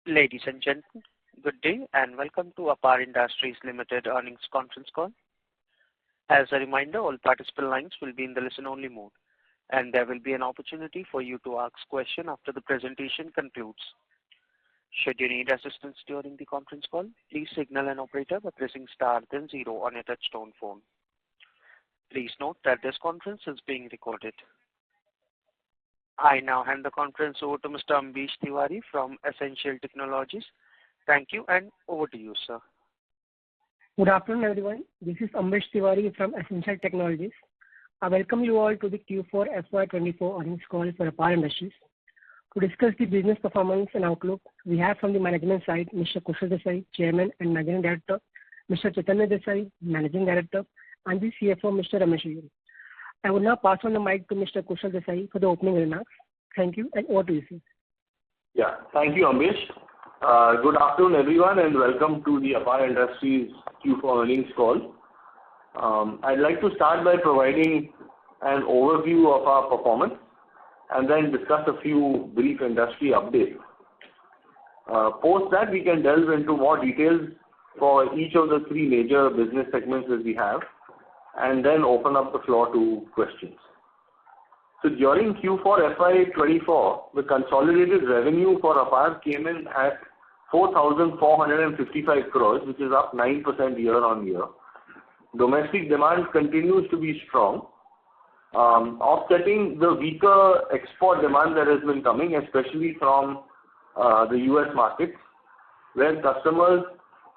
Ladies and gentlemen, good day and welcome to Apar Industries Limited earnings conference call. As a reminder, all participant lines will be in the listen-only mode, and there will be an opportunity for you to ask questions after the presentation concludes. Should you need assistance during the conference call, please signal an operator by pressing star then 0 on your touchtone phone. Please note that this conference is being recorded. I now hand the conference over to Mr. Ambesh Tiwari from Essential Technologies. Thank you, and over to you, sir. Good afternoon, everyone. This is Ambesh Tiwari from Essential Technologies. I welcome you all to the Q4 FY24 earnings call for Apar Industries. To discuss the business performance and outlook, we have from the management side Mr. Kushal Desai, Chairman and Managing Director, Mr. Chaitanya Desai, Managing Director, and the CFO, Mr. Ramesh Iyer. I will now pass on the mic to Mr. Kushal Desai for the opening remarks. Thank you, and over to you, sir. Yeah, thank you, Ambesh. Good afternoon, everyone, and welcome to the Apar Industries Q4 earnings call. I'd like to start by providing an overview of our performance and then discuss a few brief industry updates. Post that, we can delve into more details for each of the three major business segments that we have, and then open up the floor to questions. So during Q4 FY24, the consolidated revenue for Apar came in at 4,455 crores, which is up 9% year-on-year. Domestic demand continues to be strong, offsetting the weaker export demand that has been coming, especially from the US markets, where customers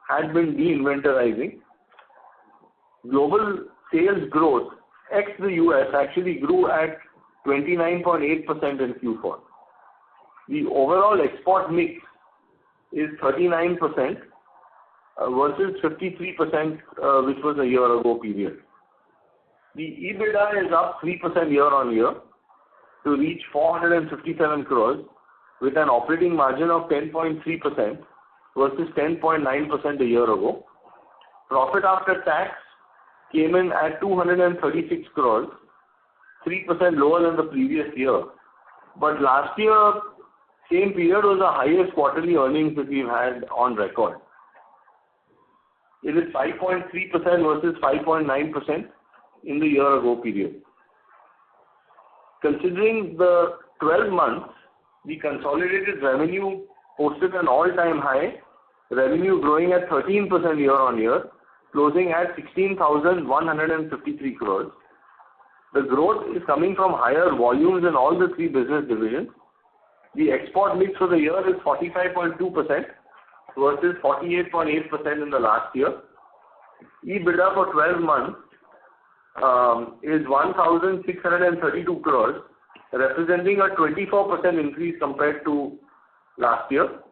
had been de-inventorizing. Global sales growth, ex the US, actually grew at 29.8% in Q4. The overall export mix is 39% versus 53%, which was a year ago period. The EBITDA is up 3% year-on-year to reach 457 crores with an operating margin of 10.3% versus 10.9% a year ago. Profit after tax came in at 236 crores, 3% lower than the previous year. But last year, same period was the highest quarterly earnings that we've had on record. It is 5.3% versus 5.9% in the year ago period. Considering the 12 months, the consolidated revenue posted an all-time high, revenue growing at 13% year-on-year, closing at 16,153 crores. The growth is coming from higher volumes in all the three business divisions. The export mix for the year is 45.2% versus 48.8% in the last year. EBITDA for 12 months is 1,632 crores, representing a 24% increase compared to last year.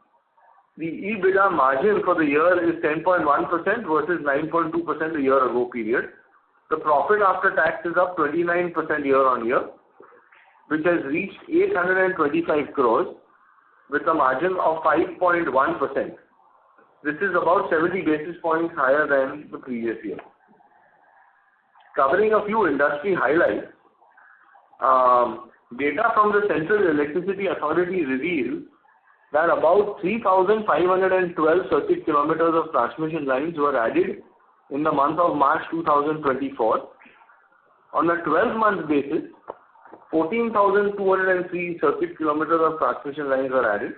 The EBITDA margin for the year is 10.1% versus 9.2% a year ago period. The profit after tax is up 29% year-on-year, which has reached 825 crores with a margin of 5.1%. This is about 70 basis points higher than the previous year. Covering a few industry highlights, data from the Central Electricity Authority reveals that about 3,512 circuit kilometers of transmission lines were added in the month of March 2024. On a 12-month basis, 14,203 circuit kilometers of transmission lines were added,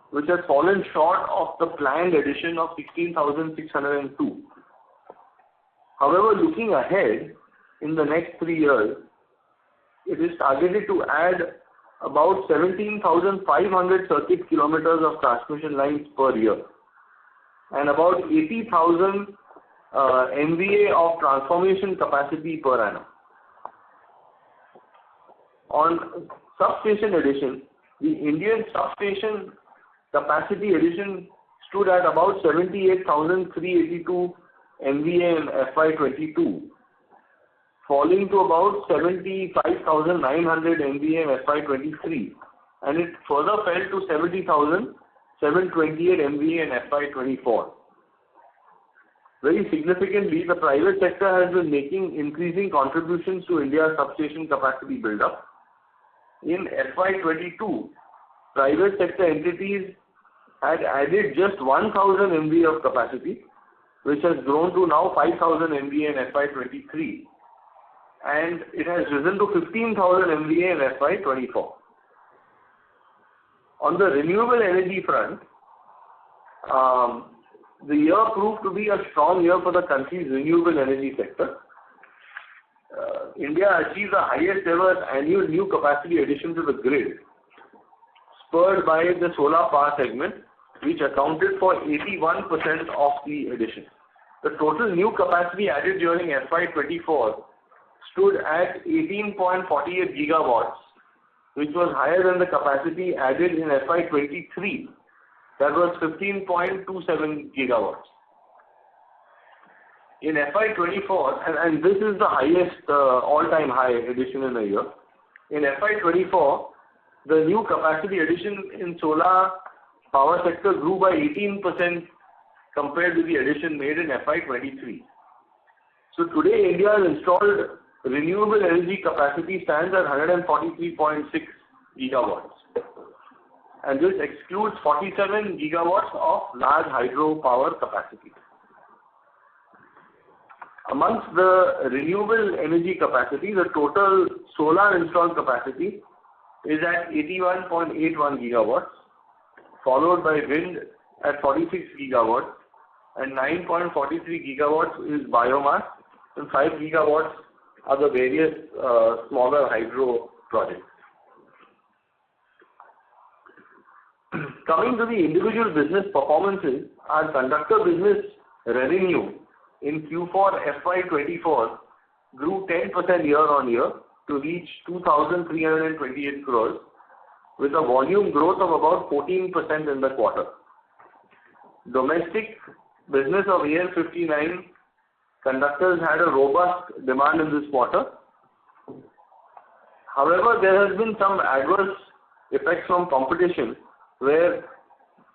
which has fallen short of the planned addition of 16,602. However, looking ahead in the next 3 years, it is targeted to add about 17,500 circuit kilometers of transmission lines per year and about 80,000 MVA of transformation capacity per annum. On substation addition, the Indian substation capacity addition stood at about 78,382 MVA in FY22, falling to about 75,900 MVA in FY23, and it further fell to 70,728 MVA in FY24. Very significantly, the private sector has been making increasing contributions to India's substation capacity build-up. In FY22, private sector entities had added just 1,000 MVA of capacity, which has grown to now 5,000 MVA in FY23, and it has risen to 15,000 MVA in FY24. On the renewable energy front, the year proved to be a strong year for the country's renewable energy sector. India achieved the highest ever annual new capacity addition to the grid, spurred by the solar power segment, which accounted for 81% of the addition. The total new capacity added during FY24 stood at 18.48 gigawatts, which was higher than the capacity added in FY23, that was 15.27 gigawatts. In FY24, and this is the highest all-time high addition in a year. In FY24, the new capacity addition in solar power sector grew by 18% compared to the addition made in FY23. So today, India's installed renewable energy capacity stands at 143.6 gigawatts. And this excludes 47 gigawatts of large hydro power capacity. Amongst the renewable energy capacity, the total solar installed capacity is at 81.81 gigawatts, followed by wind at 46 gigawatts, and 9.43 gigawatts is biomass, and 5 gigawatts are the various smaller hydro projects. Coming to the individual business performances, our conductor business revenue in Q4 FY24 grew 10% year on year to reach 2,328 crores, with a volume growth of about 14% in the quarter. Domestic business of AL59 conductors had a robust demand in this quarter. However, there has been some adverse effects from competition, where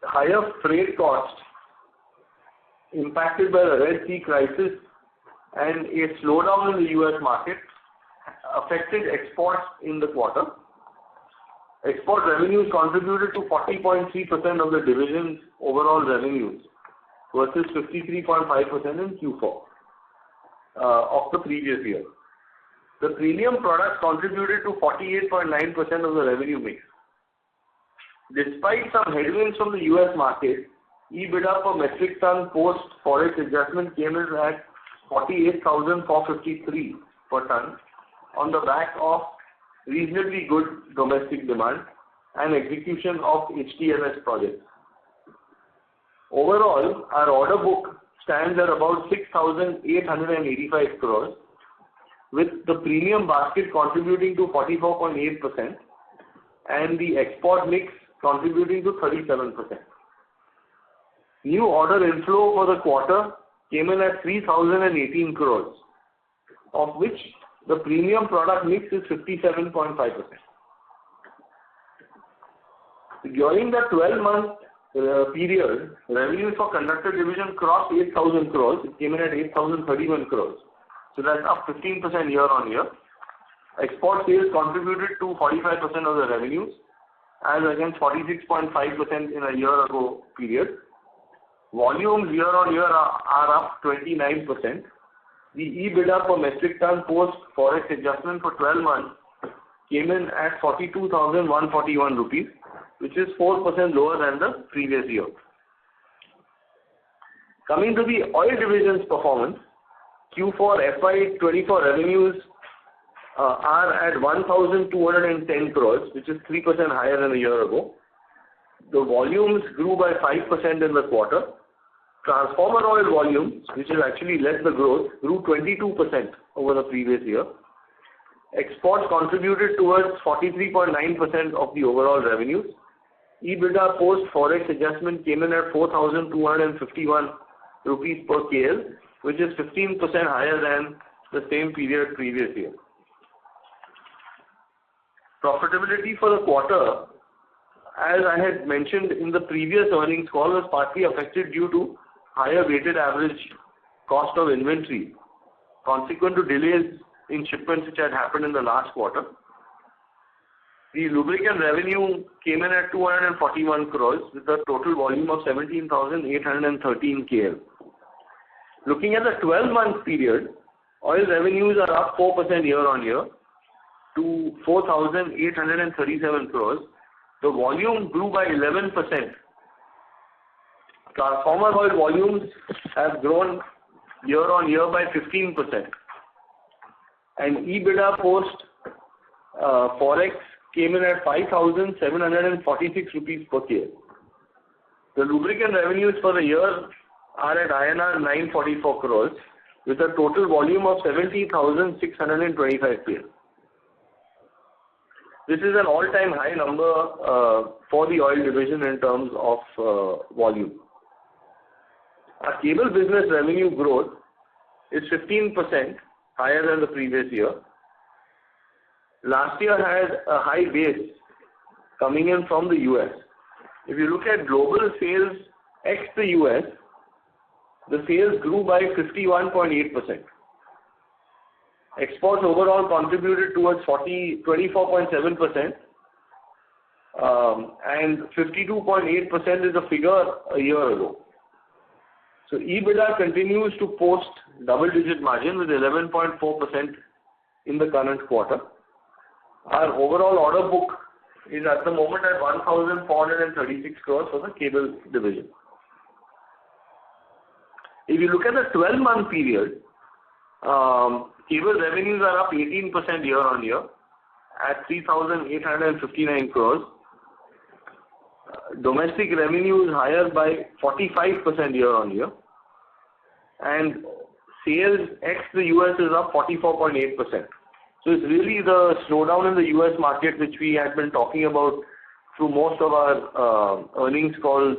higher freight costs impacted by the Red Sea crisis and a slowdown in the US market affected exports in the quarter. Export revenues contributed to 40.3% of the division's overall revenues versus 53.5% in Q4 of the previous year. The premium products contributed to 48.9% of the revenue mix. Despite some headwinds from the US market, EBITDA per metric ton post forex adjustment came in at 48,453 per ton on the back of reasonably good domestic demand and execution of HTLS projects. Overall, our order book stands at about 6,885 crores, with the premium basket contributing to 44.8% and the export mix contributing to 37%. New order inflow for the quarter came in at 3,018 crores, of which the premium product mix is 57.5%. During the 12-month period, revenues for conductor division crossed 8,000 crores. It came in at 8,031 crores. So that's up 15% year on year. Export sales contributed to 45% of the revenues, as against 46.5% in a year ago period. Volumes year on year are up 29%. The EBITDA per metric ton post forex adjustment for 12 months came in at 42,141 rupees, which is 4% lower than the previous year. Coming to the oil division's performance, Q4 FY24 revenues are at 1,210 crores, which is 3% higher than a year ago. The volumes grew by 5% in the quarter. Transformer oil volumes, which has actually led the growth, grew 22% over the previous year. Exports contributed towards 43.9% of the overall revenues. EBITDA post forex adjustment came in at 4,251 rupees per KL, which is 15% higher than the same period previous year. Profitability for the quarter, as I had mentioned in the previous earnings call, was partly affected due to higher weighted average cost of inventory, consequent to delays in shipments which had happened in the last quarter. The lubricant revenue came in at 241 crores with a total volume of 17,813 KL. Looking at the 12-month period, oil revenues are up 4% year-on-year to 4,837 crores. The volume grew by 11%. Transformer oil volumes have grown year-on-year by 15%. And EBITDA post Forex came in at 5,746 rupees per KL. The lubricant revenues for the year are at INR 944 crores with a total volume of 70,625 KL. This is an all-time high number for the oil division in terms of volume. Our cable business revenue growth is 15% higher than the previous year. Last year had a high base coming in from the US. If you look at global sales ex the US, the sales grew by 51.8%. Exports overall contributed towards 24.7%, and 52.8% is the figure a year ago. So EBITDA continues to post double-digit margin with 11.4% in the current quarter. Our overall order book is at the moment at 1,436 crores for the cable division. If you look at the 12-month period, cable revenues are up 18% year-on-year at 3,859 crores. Domestic revenue is higher by 45% year-on-year, and sales ex the US is up 44.8%. So it's really the slowdown in the US market which we had been talking about through most of our earnings calls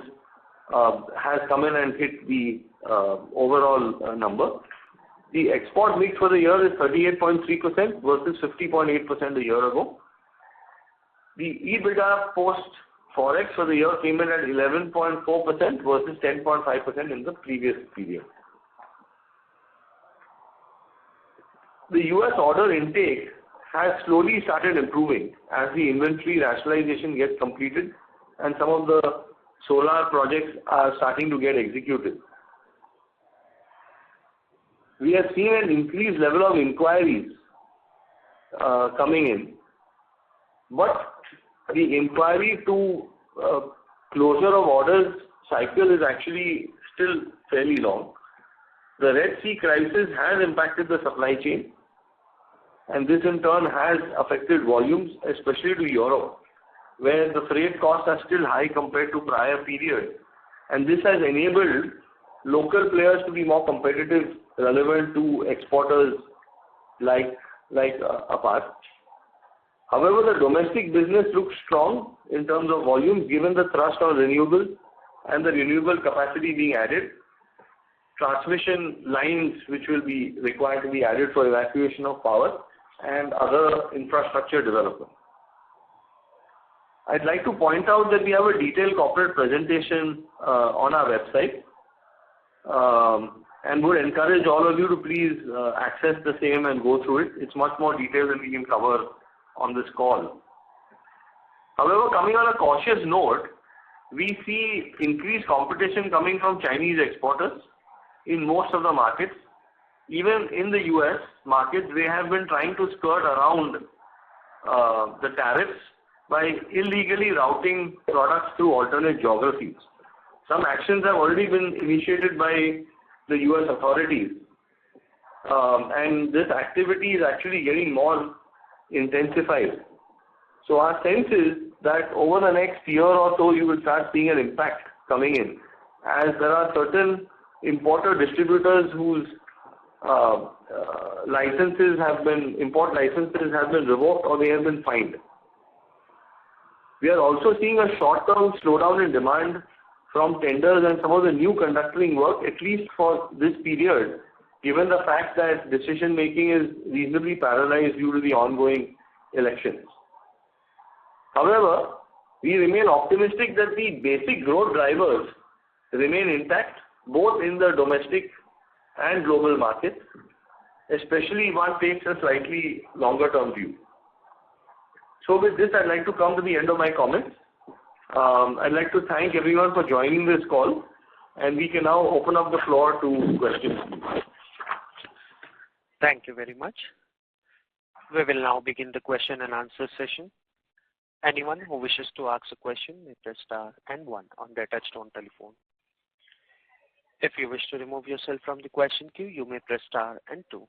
has come in and hit the overall number. The export mix for the year is 38.3% versus 50.8% a year ago. The EBITDA post Forex for the year came in at 11.4% versus 10.5% in the previous period. The US order intake has slowly started improving as the inventory rationalization gets completed and some of the solar projects are starting to get executed. We have seen an increased level of inquiries coming in, but the inquiry to closure of orders cycle is actually still fairly long. The Red Sea crisis has impacted the supply chain, and this in turn has affected volumes, especially to Europe, where the freight costs are still high compared to prior periods. And this has enabled local players to be more competitive, relevant to exporters like Apar. However, the domestic business looks strong in terms of volumes given the thrust on renewable and the renewable capacity being added, transmission lines which will be required to be added for evacuation of power, and other infrastructure development. I'd like to point out that we have a detailed corporate presentation on our website and would encourage all of you to please access the same and go through it. It's much more detailed than we can cover on this call. However, coming on a cautious note, we see increased competition coming from Chinese exporters in most of the markets. Even in the US markets, they have been trying to skirt around the tariffs by illegally routing products through alternate geographies. Some actions have already been initiated by the US authorities, and this activity is actually getting more intensified. So our sense is that over the next year or so, you will start seeing an impact coming in, as there are certain importer distributors whose import licenses have been revoked or they have been fined. We are also seeing a short-term slowdown in demand from tenders and some of the new conductoring work, at least for this period, given the fact that decision making is reasonably paralyzed due to the ongoing elections. However, we remain optimistic that the basic growth drivers remain intact, both in the domestic and global markets, especially if one takes a slightly longer term view. So with this, I'd like to come to the end of my comments. I'd like to thank everyone for joining this call, and we can now open up the floor to questions. Thank you very much. We will now begin the question and answer session. Anyone who wishes to ask a question may press star and one on their touchtone telephone. If you wish to remove yourself from the question queue, you may press star and two.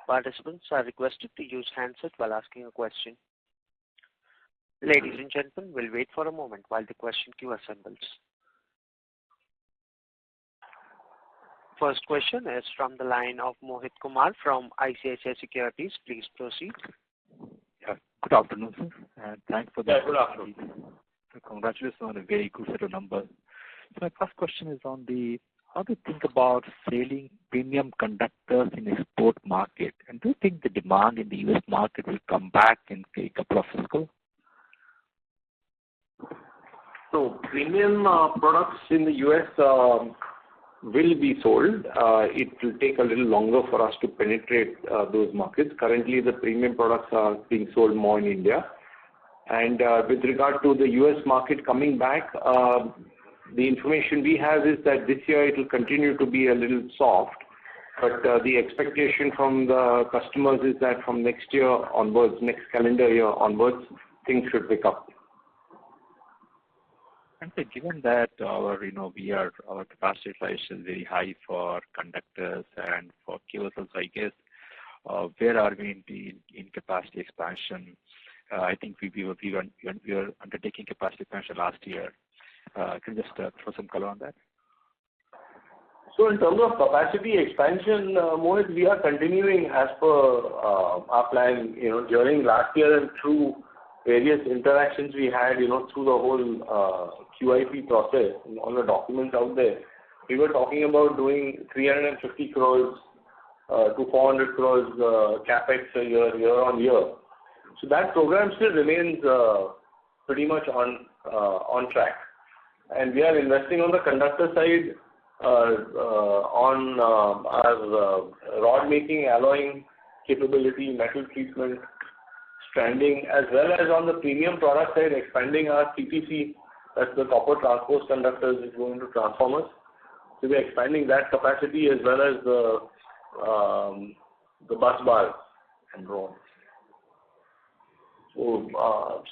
Participants are requested to use handset while asking a question. Ladies and gentlemen, we'll wait for a moment while the question queue assembles. First question is from the line of Mohit Kumar from ICICI Securities. Please proceed. Yeah, good afternoon, sir, and thanks for the good afternoon. Congratulations on a very good set of numbers. So my first question is on how do you think about selling premium conductors in export market? And do you think the demand in the US market will come back in a couple of fiscal? So premium products in the US will be sold. It will take a little longer for us to penetrate those markets. Currently, the premium products are being sold more in India. And with regard to the US market coming back, the information we have is that this year it will continue to be a little soft. But the expectation from the customers is that from next year onwards, next calendar year onwards, things should pick up. And so given that our capacity utilization is very high for conductors and for cables also, I guess, where are we in capacity expansion? I think we were undertaking capacity expansion last year. Can you just throw some color on that? So in terms of capacity expansion, Mohit, we are continuing as per our plan. During last year and through various interactions we had, through the whole QIP process, all the documents out there, we were talking about doing 350 crores to 400 crores capex a year on year. So that program still remains pretty much on track. And we are investing on the conductor side on our rod making, alloying capability, metal treatment, stranding, as well as on the premium product side, expanding our CTC, that's the copper transposed conductors, is going to transformers. So we are expanding that capacity as well as the bus bars and drones. So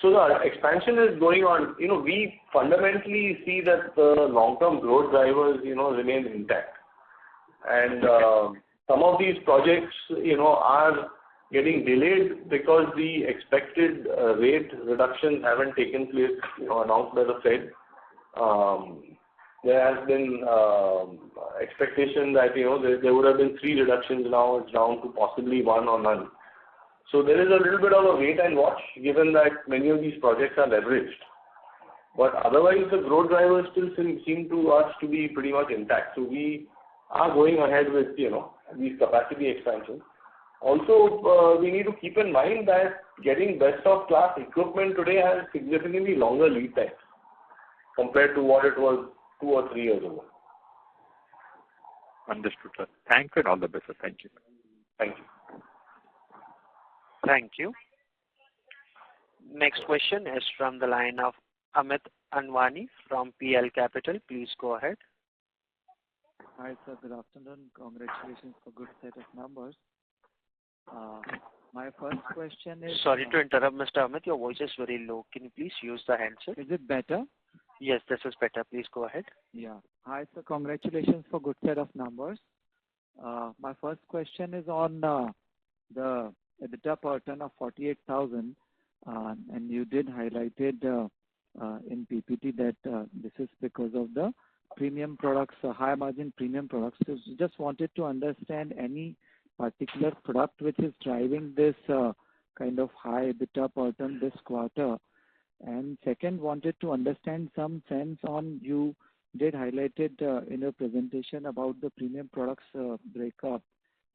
the expansion is going on. We fundamentally see that the long-term growth drivers, remain intact. And some of these projects, are getting delayed because the expected rate reductions haven't taken place, announced by the Fed. There has been expectation that, there would have been 3 reductions, now it's down to possibly 1 or none. So there is a little bit of a wait and watch, given that many of these projects are leveraged. But otherwise, the growth drivers still seem to us to be pretty much intact. So we are going ahead with, these capacity expansions. Also, we need to keep in mind that getting best of class equipment today has significantly longer lead times compared to what it was 2 or 3 years ago. Understood, sir. Thanks and all the best, sir. Thank you. Thank you. Thank you. Next question is from the line of Amit Anwani from PL Capital. Please go ahead. Hi, sir. Good afternoon. Congratulations for good set of numbers. My first question is... Sorry to interrupt, Mr. Amit. Your voice is very low. Can you please use the handset? Is it better? Yes, this is better. Please go ahead. Yeah. Hi, sir. Congratulations for good set of numbers. My first question is on the EBITDA per ton of 48,000, and you did highlighted in PPT that this is because of the premium products, high margin premium products. So just wanted to understand any particular product which is driving this kind of high EBITDA per ton this quarter. And second, wanted to understand some sense on, you did highlighted in your presentation about the premium products breakup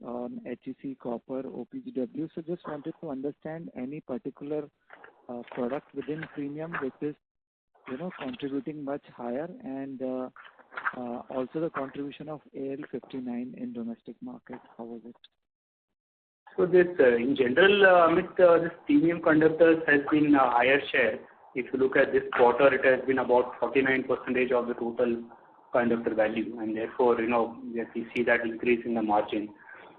on HEC, copper, OPGW. So just wanted to understand any particular product within premium which is, contributing much higher, and also the contribution of AL59 in domestic market. How was it? So this, in general, Amit, this premium conductors has been a higher share. If you look at this quarter, it has been about 49% of the total conductor value, and therefore, we see that increase in the margin.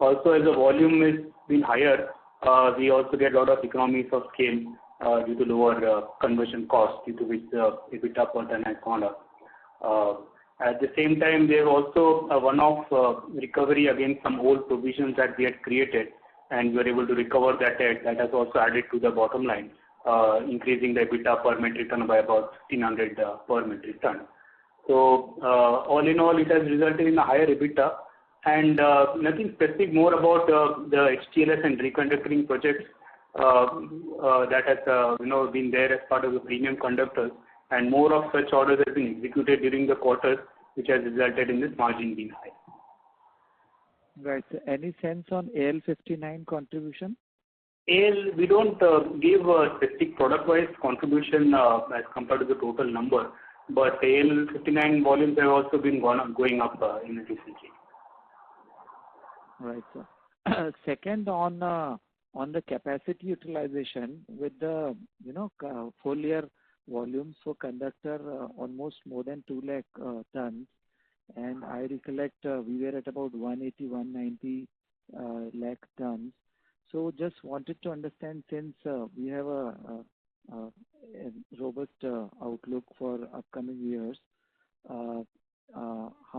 Also, as the volume has been higher, we also get a lot of economies of scale due to lower conversion cost, due to which the EBITDA per ton has gone up. At the same time, there also a one-off recovery against some old provisions that we had created, and we were able to recover that debt. That has also added to the bottom line, increasing the EBITDA per metric ton by about 1,500 per metric ton. So all in all, it has resulted in a higher EBITDA, and nothing specific more about the HTLS and reconductoring projects that has been there as part of the premium conductors, and more of such orders have been executed during the quarter, which has resulted in this margin being high. Right. So any sense on AL59 contribution? AL, we don't give a specific product-wise contribution as compared to the total number, but AL59 volumes have also been going up in recently. Right, sir. Second, on the capacity utilization, with the full year volumes for conductor almost more than 2 lakh tons, and I recollect we were at about 180-190 lakh tons. So just wanted to understand, since we have a robust outlook for upcoming years, how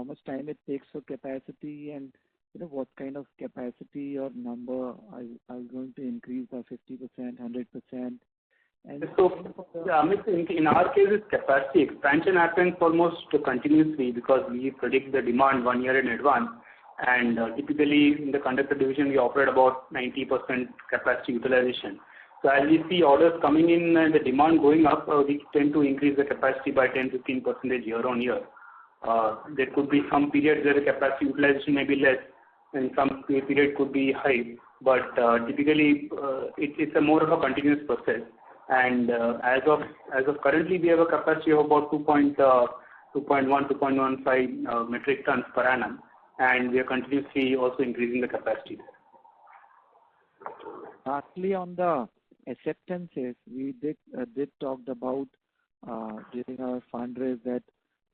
much time it takes for capacity, and what kind of capacity or number are going to increase by 50%, 100%? And so, in our case, capacity expansion happens almost continuously because we predict the demand 1 year in advance. And typically, in the conductor division, we operate about 90% capacity utilization. So as we see orders coming in and the demand going up, we tend to increase the capacity by 10-15% year on year. There could be some periods where the capacity utilization may be less, and some period could be high. But typically, it's a more of a continuous process. And as of currently, we have a capacity of about 2.15 metric tons per annum, and we are continuously also increasing the capacity. Lastly, on the acceptances, we did talk about during our fundraise that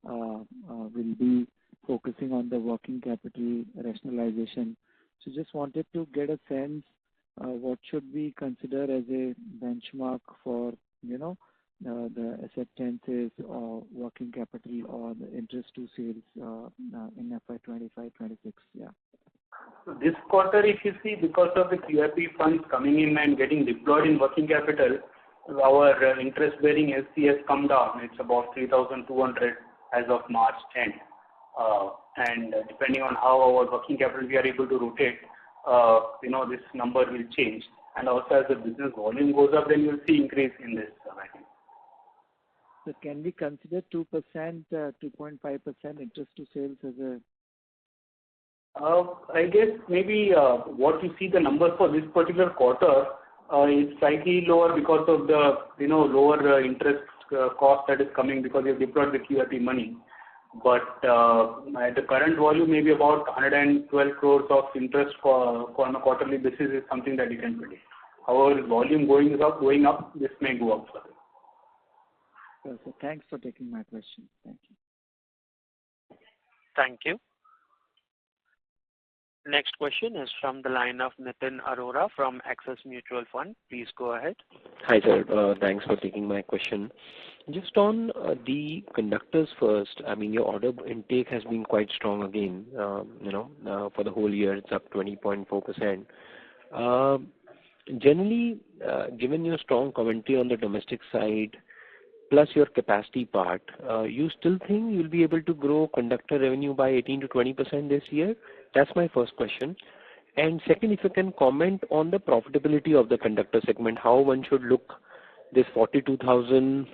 we'll be focusing on the working capital rationalization. So just wanted to get a sense what should we consider as a benchmark for the acceptances or working capital or the interest to sales in FY25-26. Yeah. So this quarter, if you see, because of the QIP funds coming in and getting deployed in working capital, our interest-bearing LC has come down. It's about 3,200 as of March 10th. And depending on how our working capital we are able to rotate, this number will change. And also, as the business volume goes up, then you'll see increase in this value. So can we consider 2%, 2.5% interest to sales as a? I guess maybe what you see the numbers for this particular quarter is slightly lower because of the lower interest cost that is coming because you've deployed the QIP money. But at the current volume, maybe about 112 crores of interest on a quarterly basis is something that you can predict. However, volume going up, this may go up further. So thanks for taking my question. Thank you. Thank you. Next question is from the line of Nitin Arora from Axis Mutual Fund. Please go ahead. Hi, sir. Thanks for taking my question. Just on the conductors first, I mean, your order intake has been quite strong again. For the whole year, it's up 20.4%. Generally, given your strong commentary on the domestic side, plus your capacity part, you still think you'll be able to grow conductor revenue by 18 to 20% this year? That's my first question. And second, if you can comment on the profitability of the conductor segment, how one should look this 42,000,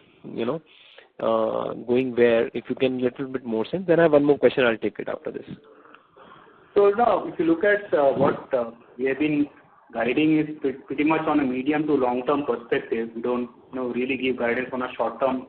going where, if you can little bit more sense. Then I have one more question, I'll take it after this. So now, if you look at what we have been guiding is pretty much on a medium to long-term perspective. We don't really give guidance on a short-term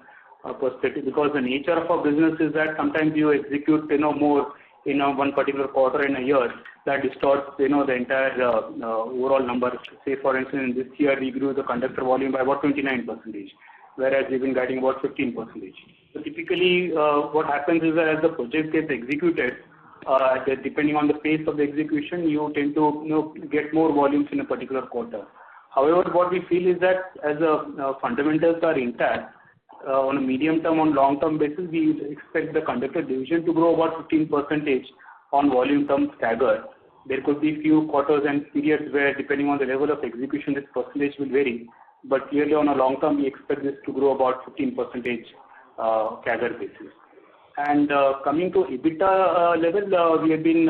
perspective because the nature of our business is that sometimes you execute more in one particular quarter in a year, that distorts, the entire overall number. Say, for instance, in this year, we grew the conductor volume by about 29%, whereas we've been guiding about 15%. So typically, what happens is that as the project gets executed, depending on the pace of the execution, you tend to get more volumes in a particular quarter. However, what we feel is that as the fundamentals are intact, on a medium term, on long term basis, we expect the conductor division to grow about 15% on volume terms staggered. There could be few quarters and periods where, depending on the level of execution, this percentage will vary. But clearly, on a long term, we expect this to grow about 15% CAGR basis. And coming to EBITDA level, we have been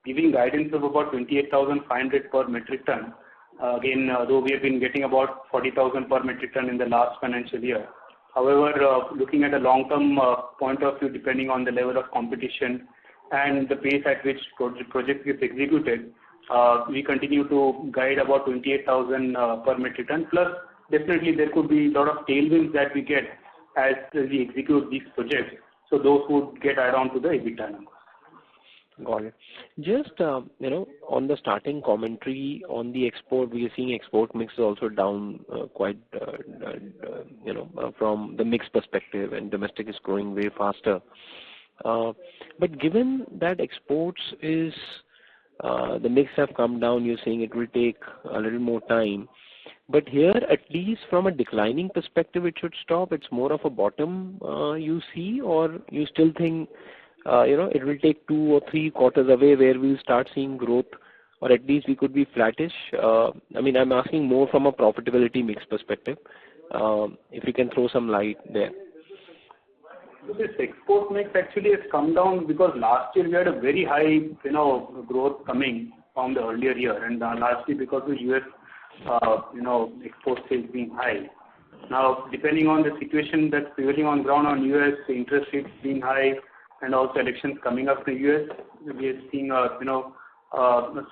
giving guidance of about 28,500 per metric ton. Again, though we have been getting about 40,000 per metric ton in the last financial year. However, looking at a long-term point of view, depending on the level of competition and the pace at which project gets executed, we continue to guide about 28,000 per metric ton. Plus, definitely there could be a lot of tailwinds that we get as we execute these projects. So those would get added on to the EBITDA numbers. Got it. Just, on the starting commentary on the export, we are seeing export mix is also down quite, from the mix perspective, and domestic is growing way faster. But given that exports is, the mix have come down, you're saying it will take a little more time. But here, at least from a declining perspective, it should stop. It's more of a bottom you see, or you still think it will take 2 or 3 quarters away where we'll start seeing growth, or at least we could be flattish. I'm asking more from a profitability mix perspective. If you can throw some light there. So this export mix actually has come down because last year we had a very high, growth coming from the earlier year, and largely because of US, export sales being high. Now, depending on the situation that's prevailing on ground on US, the interest rates being high, and also elections coming up in the US, we are seeing a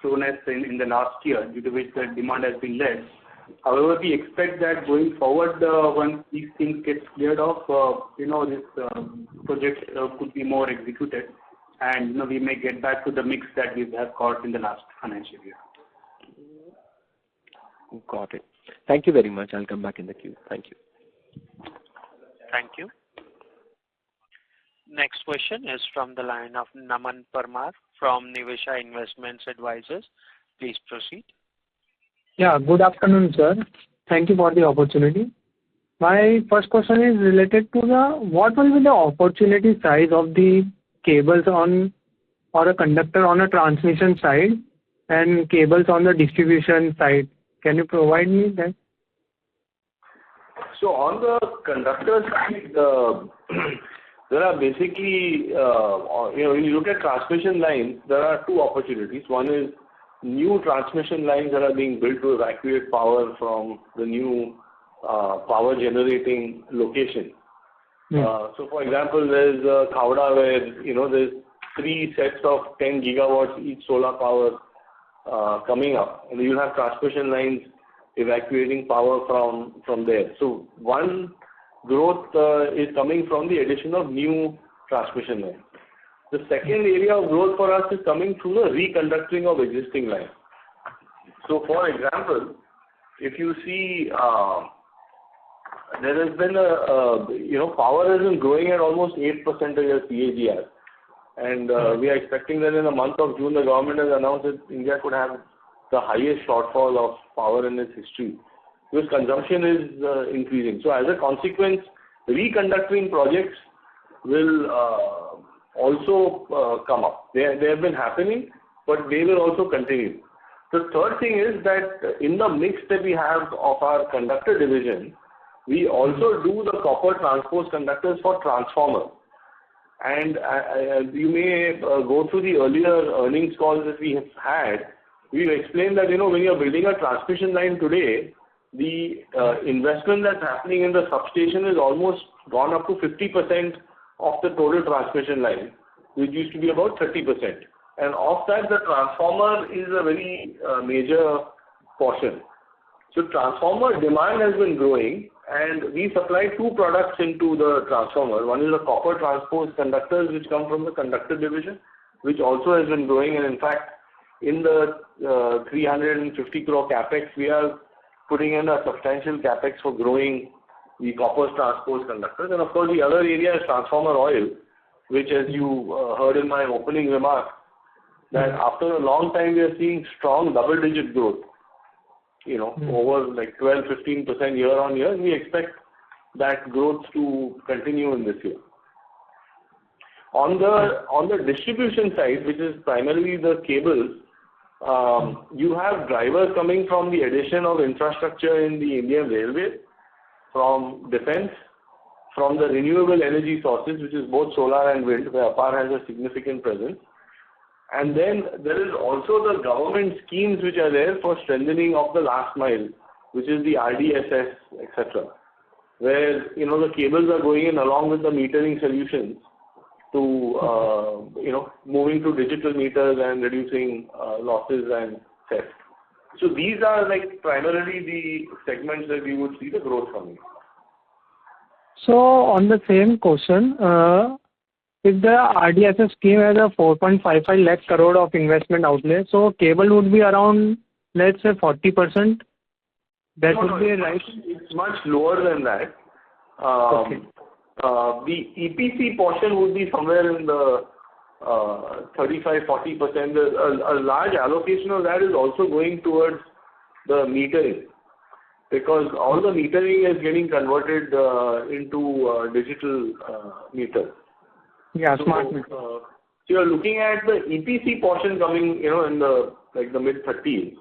slowness in the last year, due to which the demand has been less. However, we expect that going forward, once these things get cleared off, this project could be more executed, and we may get back to the mix that we have got in the last financial year. Got it. Thank you very much. I'll come back in the queue. Thank you. Thank you. Next question is from the line of Naman Parmar from Nivesha Investments Advisors. Please proceed. Yeah, good afternoon, sir. Thank you for the opportunity. My first question is related to what will be the opportunity size of the cables or a conductor on a transmission side and cables on the distribution side. Can you provide me that? So on the conductor side, there are basically, when you look at transmission lines, there are 2 opportunities. One is new transmission lines that are being built to evacuate power from the new power generating location. So for example, there's Khavda where, there's 3 sets of 10 gigawatts each solar power coming up, and you have transmission lines evacuating power from there. So one growth is coming from the addition of new transmission lines. The second area of growth for us is coming through the reconductoring of existing lines. So for example, if you see, there has been power has been growing at almost 8% as CAGR. And we are expecting that in the month of June, the government has announced that India could have the highest shortfall of power in its history, because consumption is increasing. So as a consequence, reconductoring projects will also come up. They have been happening, but they will also continue. The third thing is that in the mix that we have of our conductor division, we also do the copper transposed conductors for transformers. And you may go through the earlier earnings calls that we have had. We've explained that, when you're building a transmission line today, the investment that's happening in the substation is almost gone up to 50% of the total transmission line, which used to be about 30%. And of that, the transformer is a very major portion. So transformer demand has been growing, and we supply 2 products into the transformer. One is the copper transposed conductors, which come from the conductor division, which also has been growing. And in fact, in the 350 crore capex, we are putting in a substantial capex for growing the copper transpose conductors. And of course, the other area is transformer oil, which, as you heard in my opening remarks, that after a long time we are seeing strong double-digit growth, over like 12-15% year on year. We expect that growth to continue in this year. On the distribution side, which is primarily the cables, you have drivers coming from the addition of infrastructure in the Indian Railway, from defense, from the renewable energy sources, which is both solar and wind, where Apar has a significant presence. And then there is also the government schemes which are there for strengthening of the last mile, which is the RDSS, etc., where the cables are going in along with the metering solutions to moving to digital meters and reducing losses and theft. So these are like primarily the segments that we would see the growth coming. So on the same question, if the RDSS scheme has a 4.55 lakh crore of investment outlay, so cable would be around, let's say, 40%. That would be right. It's much lower than that. Okay. The EPC portion would be somewhere in the 35-40%. A large allocation of that is also going towards the metering, because all the metering is getting converted into digital meters. Yeah, smart meter. So you're looking at the EPC portion coming, in the mid-30s.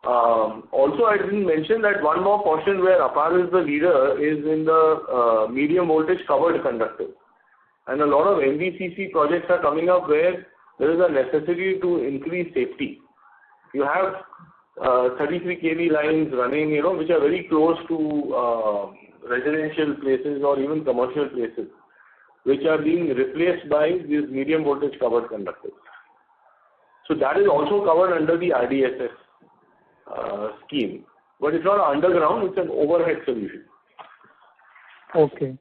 Also, I didn't mention that one more portion where Apar is the leader is in the medium voltage covered conductors. And a lot of MVCC projects are coming up where there is a necessity to increase safety. You have 33 kV lines running, which are very close to residential places or even commercial places, which are being replaced by these medium voltage covered conductors. So that is also covered under the RDSS scheme. But it's not underground, it's an overhead solution. Okay.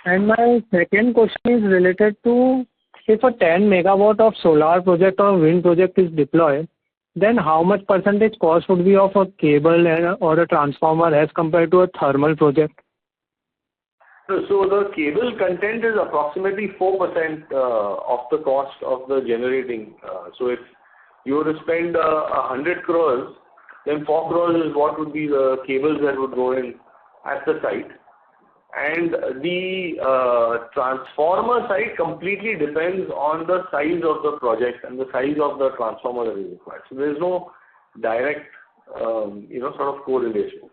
And my second question is related to, if a 10 megawatt of solar project or wind project is deployed, then how much percentage cost would be of a cable or a transformer as compared to a thermal project? So the cable content is approximately 4% of the cost of the generating. So if you were to spend 100 crores, then 4 crores is what would be the cables that would go in at the site. And the transformer side completely depends on the size of the project and the size of the transformer that is required. So there is no direct, sort of correlation.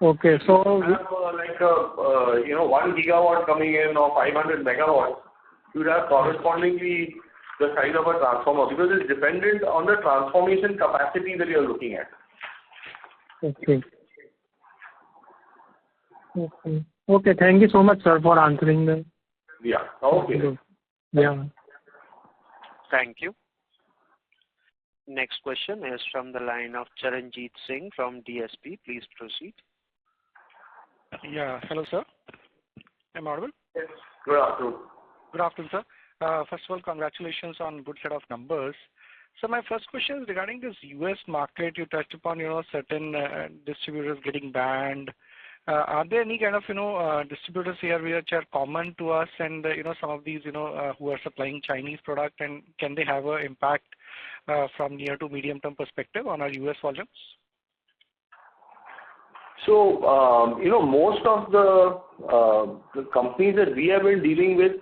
Okay, so you have 1 gigawatt coming in or 500 megawatts, you would have correspondingly the size of a transformer, because it's dependent on the transformation capacity that you're looking at. Okay. Okay, thank you so much, sir, for answering them. Yeah, okay. Yeah. Thank you. Next question is from the line of Charanjit Singh from DSP. Please proceed. Yeah, hello, sir. Am I audible? Yes. Good afternoon. Good afternoon, sir. First of all, congratulations on good set of numbers. So my first question is regarding this US market. You touched upon, certain distributors getting banned. Are there any kind of, distributors here which are common to us and, some of these, who are supplying Chinese product, and can they have an impact from near to medium term perspective on our US volumes? So, most of the companies that we have been dealing with,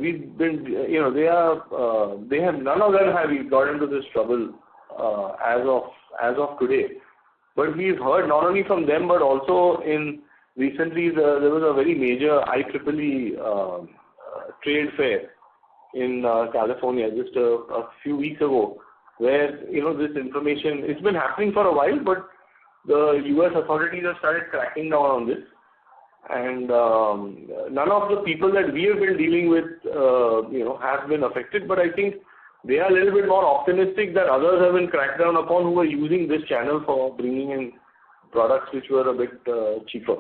we've been, they have, none of them have got into this trouble as of today. But we've heard not only from them, but also recently there was a very major IEEE trade fair in California just a few weeks ago, where, this information, it's been happening for a while, but the US authorities have started cracking down on this. And none of the people that we have been dealing with, have been affected. But I think they are a little bit more optimistic that others have been cracked down upon who are using this channel for bringing in products which were a bit cheaper.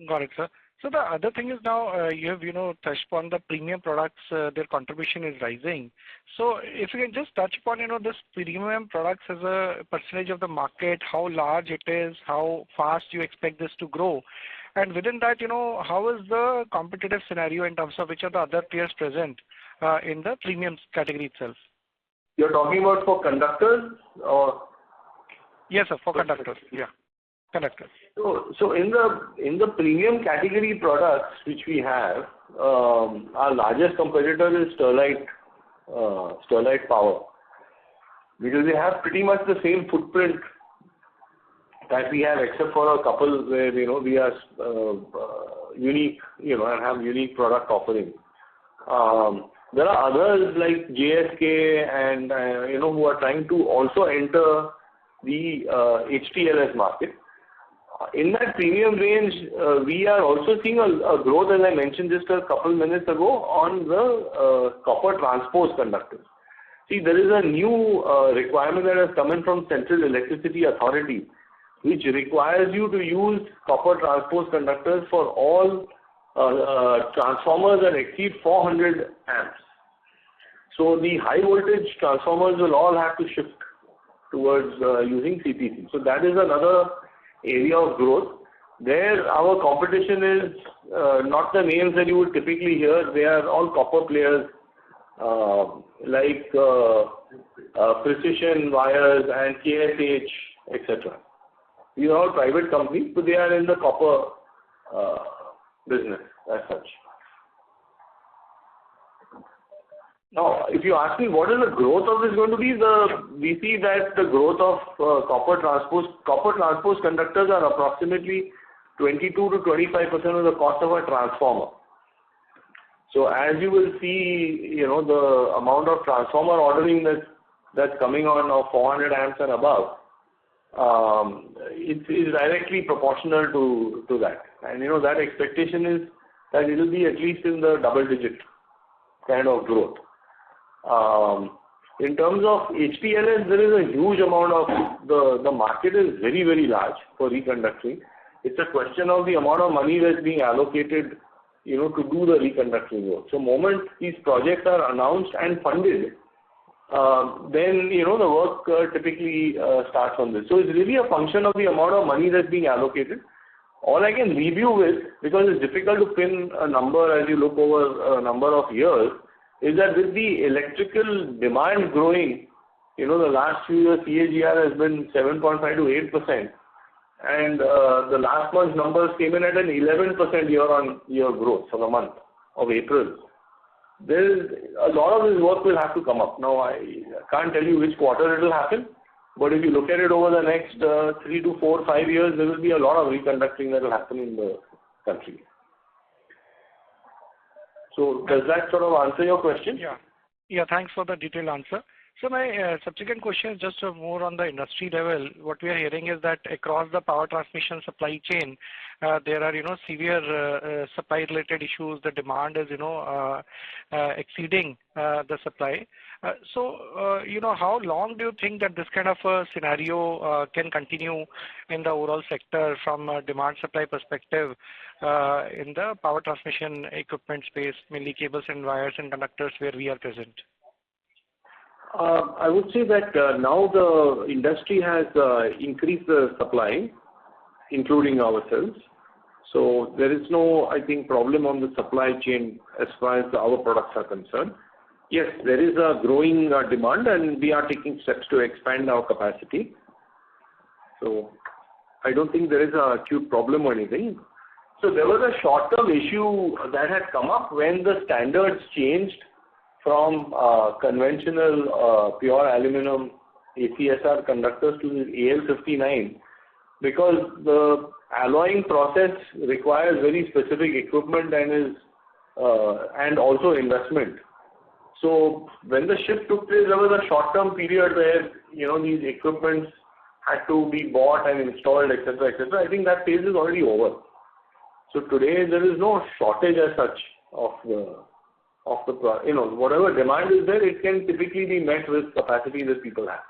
Got it, sir. So the other thing is now you have touched upon the premium products. Their contribution is rising. So if you can just touch upon this premium products as a percentage of the market, how large it is, how fast you expect this to grow, and within that, how is the competitive scenario in terms of which are the other players present in the premium category itself? You're talking about for conductors or? Yes, sir, for conductors. Yeah, conductors. So in the premium category products which we have, our largest competitor is Sterlite Power, because they have pretty much the same footprint that we have, except for a couple where we are unique, and have unique product offering. There are others like JSK and who are trying to also enter the HTLS market. In that premium range, we are also seeing a growth, as I mentioned just a couple minutes ago, on the copper transposed conductors. See, there is a new requirement that has come in from Central Electricity Authority, which requires you to use copper transposed conductors for all transformers that exceed 400 amps. So the high voltage transformers will all have to shift towards using CPC. So that is another area of growth. There our competition is not the names that you would typically hear. They are all copper players like Precision Wires and KSH, etc. These are all private companies, but they are in the copper business as such. Now, if you ask me what is the growth of this going to be, we see that the growth of copper transposed conductors are approximately 22 to 25% of the cost of a transformer. So as you will see, the amount of transformer ordering that's coming on of 400 amps and above, it is directly proportional to that. And that expectation is that it will be at least in the double-digit kind of growth. In terms of HTLS, there is a huge amount of the market is very, very large for reconductoring. It's a question of the amount of money that's being allocated, to do the reconductoring work. So moment these projects are announced and funded, then the work typically starts on this. So it's really a function of the amount of money that's being allocated. All I can leave you with, because it's difficult to pin a number as you look over a number of years, is that with the electrical demand growing, the last few years CAGR has been 7.5 to 8%, and the last month's numbers came in at an 11% year-on-year growth for the month of April. There's a lot of this work will have to come up. Now I can't tell you which quarter it will happen, but if you look at it over the next 3 to 4, 5 years, there will be a lot of reconductoring that will happen in the country. So does that sort of answer your question? Yeah, thanks for the detailed answer. So my subsequent question is just more on the industry level. What we are hearing is that across the power transmission supply chain, there are severe supply related issues. The demand is exceeding the supply. So how long do you think that this kind of a scenario can continue in the overall sector from a demand supply perspective in the power transmission equipment space, mainly cables and wires and conductors where we are present? I would say that now the industry has increased the supply, including ourselves. So there is no, I think, problem on the supply chain as far as our products are concerned. Yes, there is a growing demand, and we are taking steps to expand our capacity. So I don't think there is an acute problem or anything. So there was a short-term issue that had come up when the standards changed from conventional pure aluminum ACSR conductors to the AL59, because the alloying process requires very specific equipment and also investment. So when the shift took place, there was a short-term period where these equipments had to be bought and installed, etc., etc. I think that phase is already over. So today there is no shortage as such of the whatever demand is there, it can typically be met with capacity that people have.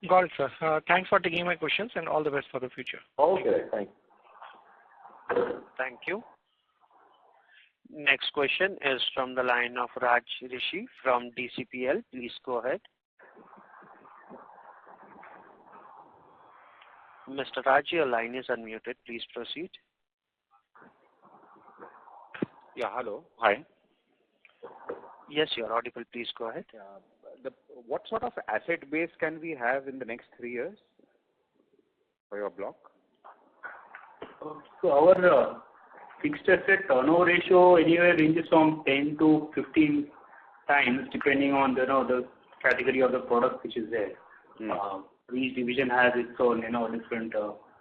Got it, sir. Thanks for taking my questions and all the best for the future. Okay, thanks. Thank you. Next question is from the line of Raj Rishi from DCPL. Please go ahead. Mr. Raj, your line is unmuted. Please proceed. Yeah, hello. Hi. Yes, you're audible. Please go ahead. What sort of asset base can we have in the next 3 years for your block? So our fixed asset turnover ratio anywhere ranges from 10 to 15 times, depending on the category of the product which is there. Each division has its own different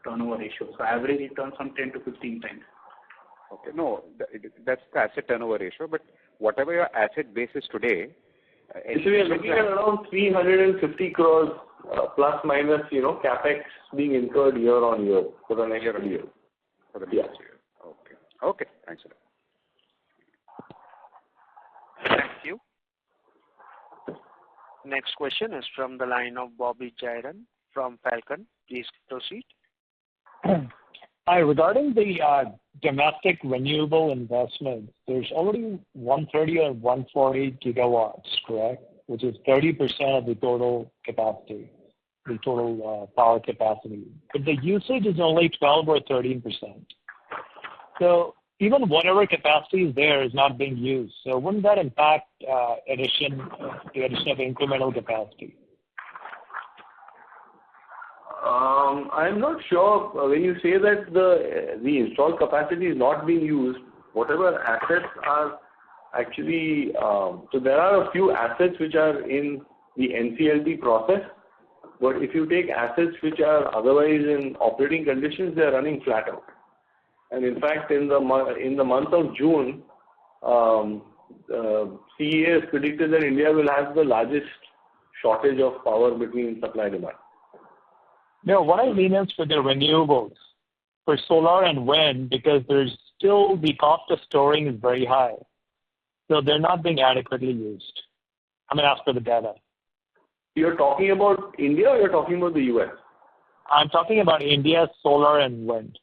turnover ratio. So average it turns from 10 to 15 times. Okay, no, that's the asset turnover ratio. But whatever your asset base is today, so we are looking at around 350 crores plus minus, capex being incurred year on year for the next year. For the next year. Okay. Okay. Thanks a lot. Thank you. Next question is from the line of Bobby Jairan from Falcon. Please proceed. Hi. Regarding the domestic renewable investments, there's already 130 or 140 gigawatts, correct? Which is 30% of the total capacity, the total power capacity. But the usage is only 12 or 13%. So even whatever capacity is there is not being used. So wouldn't that impact the addition of incremental capacity? I'm not sure when you say that the installed capacity is not being used, whatever assets are actually, so there are a few assets which are in the NCLT process, but if you take assets which are otherwise in operating conditions, they are running flat out. And in fact, in the month of June, CEA has predicted that India will have the largest shortage of power between supply and demand. No, what I mean is for the renewables, for solar and wind, because there's still the cost of storing is very high. So they're not being adequately used. I mean, as per the data. You're talking about India or you're talking about the US? I'm talking about India's solar and wind.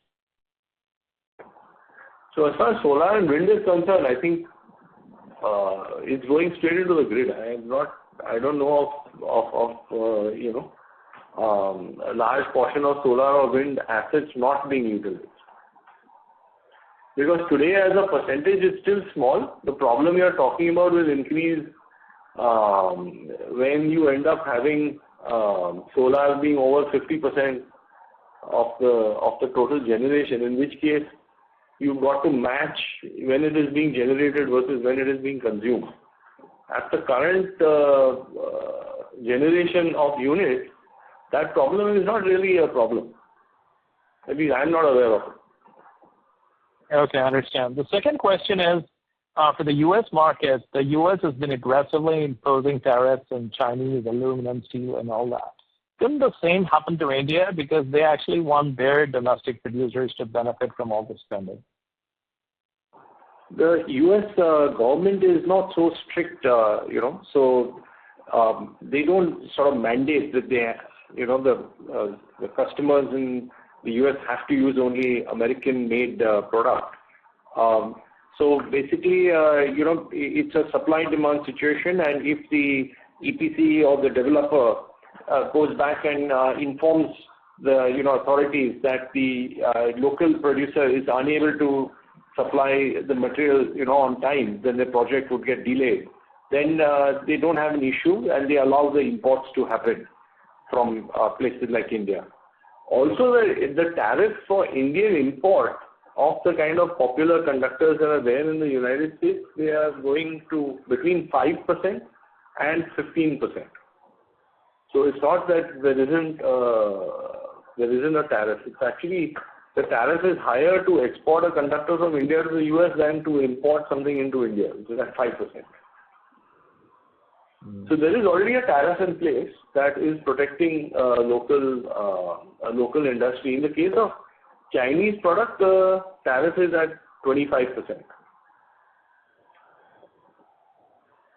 So as far as solar and wind is concerned, I think it's going straight into the grid. I don't know of a large portion of solar or wind assets not being utilized. Because today as a percentage it's still small. The problem you're talking about will increase when you end up having solar being over 50% of the total generation, in which case you've got to match when it is being generated versus when it is being consumed. At the current generation of units, that problem is not really a problem. At least I'm not aware of it. Okay, I understand. The second question is, for the U.S. market, the U.S. has been aggressively imposing tariffs on Chinese aluminum, steel, and all that. Couldn't the same happen to India because they actually want their domestic producers to benefit from all the spending? The U.S. government is not so strict, so they don't sort of mandate that the customers in the U.S. have to use only American-made product. So basically, it's a supply-demand situation, and if the EPC or the developer goes back and informs the authorities that the local producer is unable to supply the material on time, then the project would get delayed. Then they don't have an issue, and they allow the imports to happen from places like India. Also, the tariff for Indian import of the kind of popular conductors that are there in the United States, they are going to between 5% and 15%. So it's not that there isn't a tariff. It's actually the tariff is higher to export a conductor from India to the US than to import something into India, which is at 5%. So there is already a tariff in place that is protecting local industry. In the case of Chinese product, the tariff is at 25%.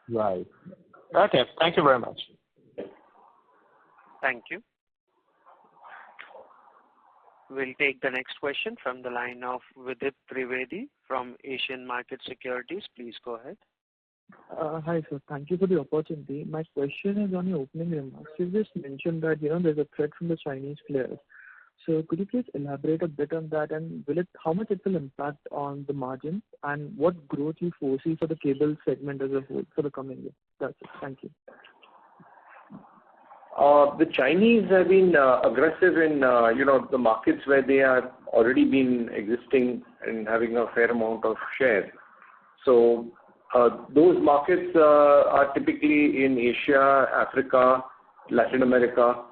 Right. Okay. Thank you very much. Thank you. We'll take the next question from the line of Vidit Trivedi from Asian Market Securities. Please go ahead. Hi, sir. Thank you for the opportunity. My question is on your opening remarks. You just mentioned that, there's a threat from the Chinese players. So could you please elaborate a bit on that, and how much it will impact on the margin, and what growth you foresee for the cable segment as a whole for the coming year? That's it. Thank you. The Chinese have been aggressive in the markets where they have already been existing and having a fair amount of share. So those markets are typically in Asia, Africa, Latin America.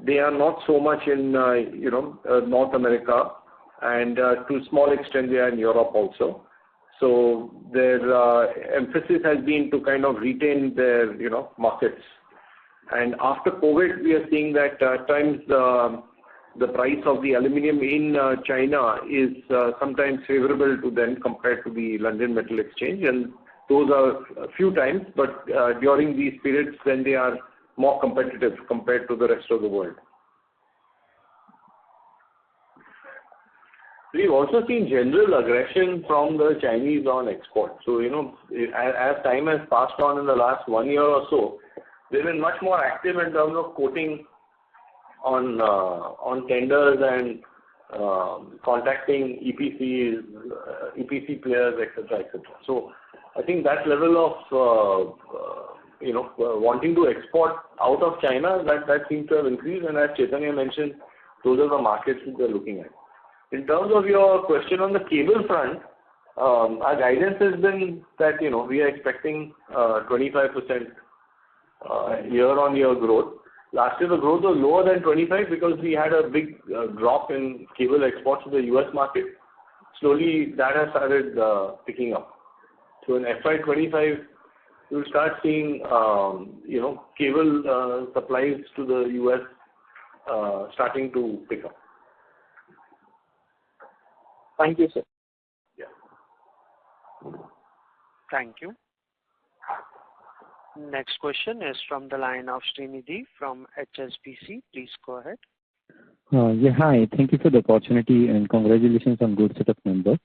They are not so much in North America, and to a small extent they are in Europe also. So their emphasis has been to kind of retain their markets. And after COVID, we are seeing that at times the price of the aluminium in China is sometimes favorable to them compared to the London Metal Exchange, and those are a few times, but during these periods then they are more competitive compared to the rest of the world. We've also seen general aggression from the Chinese on export. So, as time has passed on in the last 1 year or so, they've been much more active in terms of quoting on tenders and contacting EPCs, EPC players, etc., etc. So I think that level of wanting to export out of China, that seems to have increased, and as Chaitanya mentioned, those are the markets that they're looking at. In terms of your question on the cable front, our guidance has been that we are expecting 25% year-on-year growth. Last year the growth was lower than 25 because we had a big drop in cable exports to the US market. Slowly that has started picking up. So in FY25 you'll start seeing cable supplies to the US starting to pick up. Thank you, sir. Yeah. Thank you. Next question is from the line of Srinidhi from HSBC. Please go ahead. Hi. Thank you for the opportunity and congratulations on good set of numbers.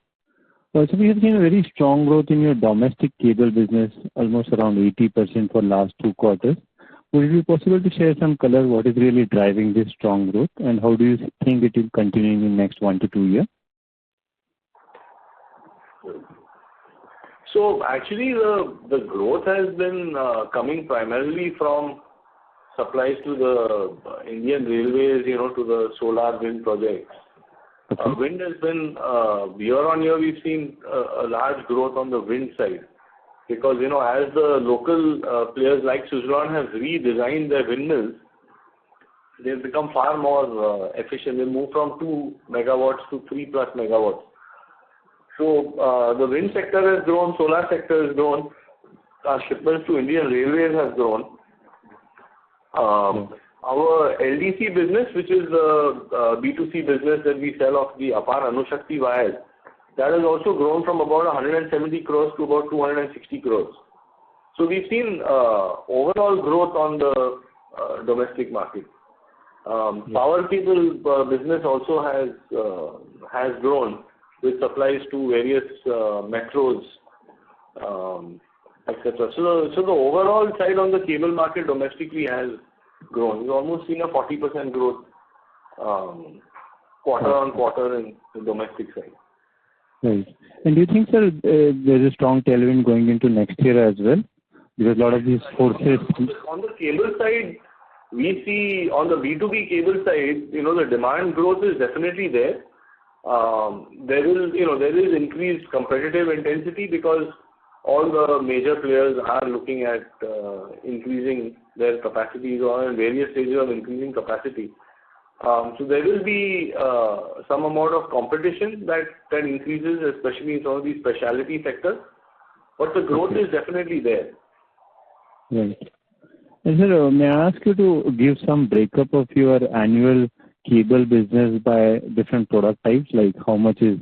So we have seen a very strong growth in your domestic cable business, almost around 80% for last 2 quarters. Would it be possible to share some color what is really driving this strong growth, and how do you think it will continue in the next 1 to 2 years? So actually the growth has been coming primarily from supplies to the Indian Railways, to the solar wind projects. Okay. Wind has been, year on year we've seen a large growth on the wind side. Because, as the local players like Suzlon have redesigned their windmills, they've become far more efficient. They move from 2 megawatts to 3+ megawatts. So the wind sector has grown, solar sector has grown, our shipments to Indian Railways has grown. Our LDC business, which is the B2C business that we sell of the Apar Anushakti wires, that has also grown from about 170 crores to about 260 crores. So we've seen overall growth on the domestic market. Power cable business also has grown with supplies to various metros, etc. So the overall side on the cable market domestically has grown. We've almost seen a 40% growth quarter on quarter in the domestic side. Right. And do you think, sir, there's a strong tailwind going into next year as well? Because a lot of these forces... On the cable side, we see on the B2B cable side, the demand growth is definitely there. There is increased competitive intensity because all the major players are looking at increasing their capacities or in various stages of increasing capacity. So there will be some amount of competition that increases, especially in some of these specialty sectors. But the growth is definitely there. Right. And sir, may I ask you to give some breakup of your annual cable business by different product types, like how much is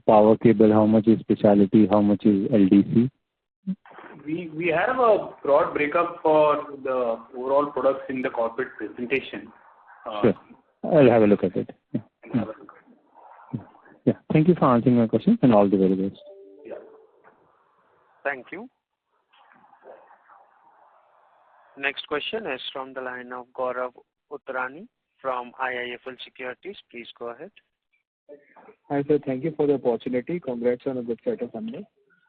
power cable, how much is specialty, how much is LDC? We have a broad breakup for the overall products in the corporate presentation. Sure. I'll have a look at it. Yeah. Have a look at it. Thank you for answering my question and all the very best. Yeah. Thank you. Next question is from the line of Gaurav Uttarani from IIFL Securities. Please go ahead. Hi, sir. Thank you for the opportunity. Congrats on a good set of numbers.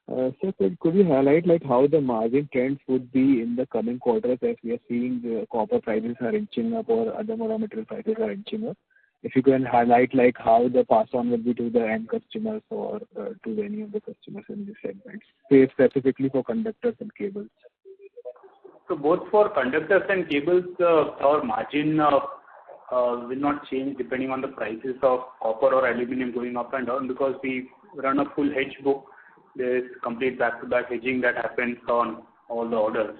Sir, could you highlight how the margin trends would be in the coming quarters as we are seeing the copper prices are inching up or other raw material prices are inching up? If you can highlight how the pass on will be to the end customers or to any of the customers in this segment, say specifically for conductors and cables. So both for conductors and cables, our margin will not change depending on the prices of copper or aluminum going up and down, because we run a full hedge book. There is complete back-to-back hedging that happens on all the orders.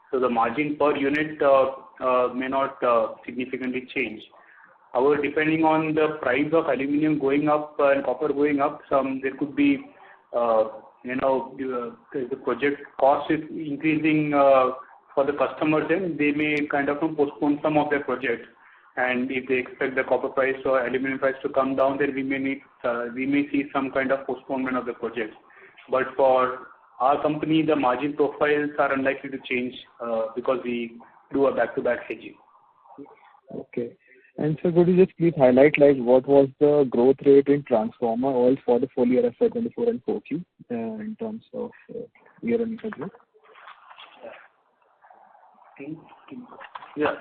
So the margin per unit may not significantly change. However, depending on the price of aluminum going up and copper going up, there could be, the project cost is increasing for the customers, then they may kind of postpone some of their projects. And if they expect the copper price or aluminum price to come down, then we may see some kind of postponement of the project. But for our company, the margin profiles are unlikely to change because we do a back-to-back hedging. Okay. And so could you just please highlight what was the growth rate in transformer oil for the full year FY24 and 4Q in terms of year-on-year growth? Yeah.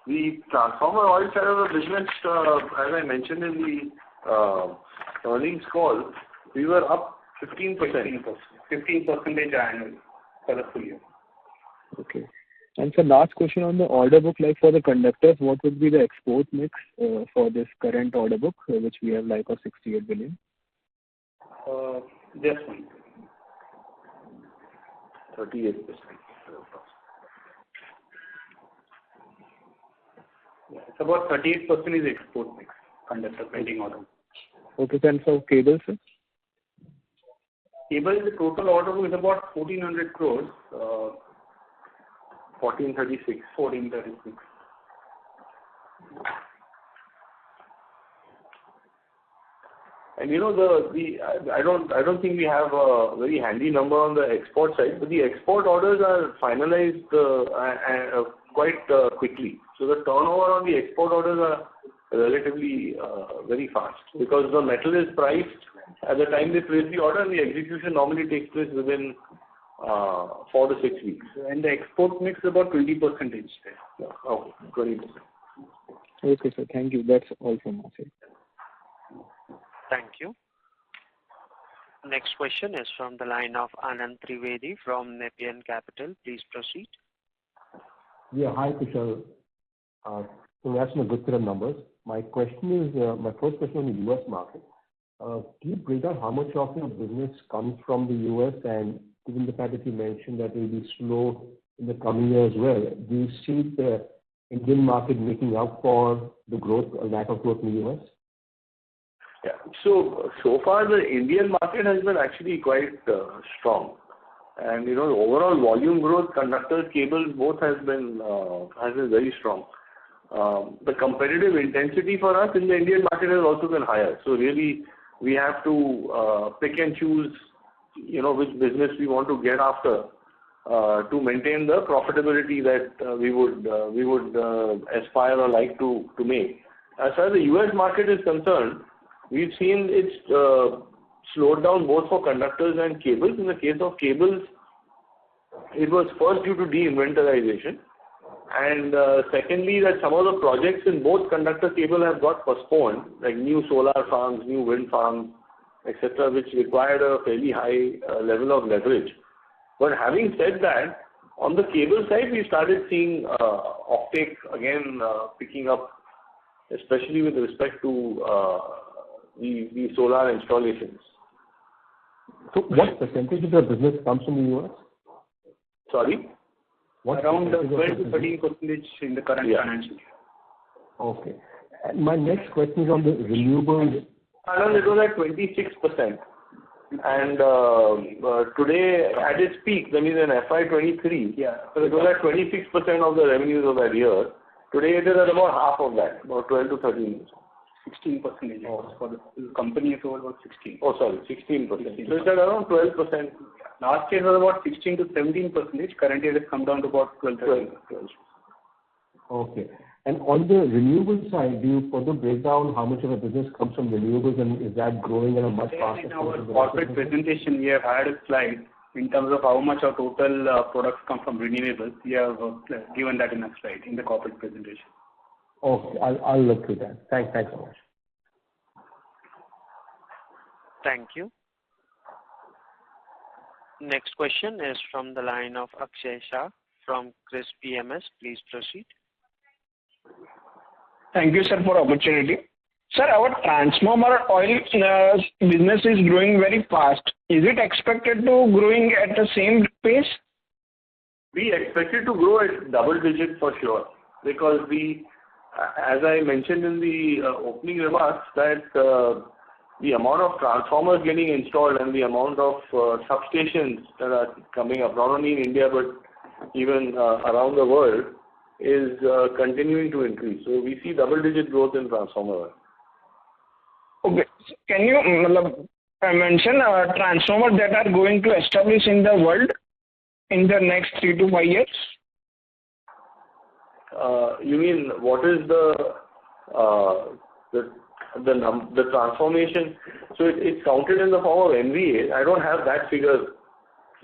The transformer oil side of the business, as I mentioned in the earnings call, we were up 15%. 15% annually for the full year. Okay. And so last question on the order book, for the conductors, what would be the export mix for this current order book, which we have of 68 billion? Just 38%. Yeah, it's about 38% is export mix, conductor pending order. Okay, then for cables, sir? Cable, the total order book is about 1,400 crores. 1436. 1436. And I don't think we have a very handy number on the export side, but the export orders are finalized quite quickly. So the turnover on the export orders are relatively very fast, because the metal is priced at the time they place the order, and the execution normally takes place within 4 to 6 weeks. And the export mix is about 20%. Yeah. Oh, 20%. Okay, sir. Thank you. That's all from my side. Thank you. Next question is from the line of Anand Trivedi from Nepean Capital. Please proceed. Yeah, hi, Kushal. Congrats on a good set of numbers. My first question on the U.S. market. Can you break down how much of your business comes from the U.S., and given the fact that you mentioned that it will be slow in the coming year as well, do you see the Indian market making up for the growth or lack of growth in the U.S.? Yeah. So far the Indian market has been actually quite strong. And the overall volume growth, conductors, cables, both has been very strong. The competitive intensity for us in the Indian market has also been higher. So really, we have to pick and choose, which business we want to get after to maintain the profitability that we would aspire or like to make. As far as the U.S. market is concerned, we've seen it's slowed down both for conductors and cables. In the case of cables, it was first due to de-inventorization, and secondly that some of the projects in both conductor cable have got postponed, like new solar farms, new wind farms, etc., which required a fairly high level of leverage. But having said that, on the cable side, we started seeing offtake again picking up, especially with respect to the solar installations. So what percentage of the business comes from the U.S.? Sorry? Around 12 to 13% in the current financial year. Okay. And my next question is on the renewables. Anand, it was at 26%. And today, at its peak, that means in FY23, so it was at 26% of the revenues of that year. Today, it is at about half of that, about 12 to 13%. 16%. For the company as a whole was 16. Oh, sorry, 16%. So it's at around 12%. Last year was about 16 to 17%. Currently it has come down to about 12. Okay. And on the renewable side, do you further break down how much of a business comes from renewables, and is that growing at a much faster pace? In our corporate presentation, we have had a slide in terms of how much our total products come from renewables. We have given that in a slide in the corporate presentation. Okay, I'll look through that. Thanks so much. Thank you. Next question is from the line of Akshay Shah from Chris PMS. Please proceed. Thank you, sir, for opportunity. Sir, our transformer oil business is growing very fast. Is it expected to growing at the same pace? We expect it to grow at double digit for sure, because as I mentioned in the opening remarks, that the amount of transformers getting installed and the amount of substations that are coming up, not only in India but even around the world, is continuing to increase. So we see double-digit growth in transformer. Okay. Can you mention transformers that are going to establish in the world in the next 3 to 5 years? You mean what is the transformation? So it's counted in the form of MVA. I don't have that figure,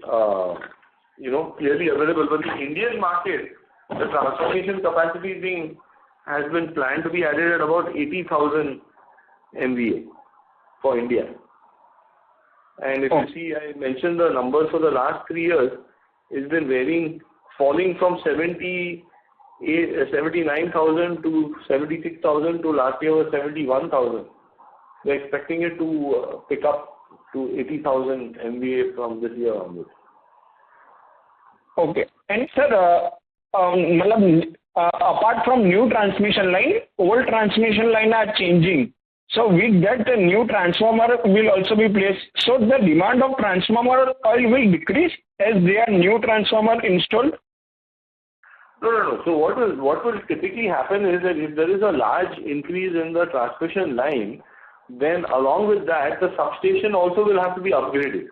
clearly available. But the Indian market, the transformation capacity has been planned to be added at about 80,000 MVA for India. And if you see, I mentioned the numbers for the last 3 years. It's been falling from 79,000 to 76,000 to last year was 71,000. We're expecting it to pick up to 80,000 MVA from this year onwards. Okay. And sir, apart from new transmission line, old transmission line are changing. So with that, the new transformer will also be placed. So the demand of transformer oil will decrease as there are new transformer installed? No. So what will typically happen is that if there is a large increase in the transmission line, then along with that, the substation also will have to be upgraded.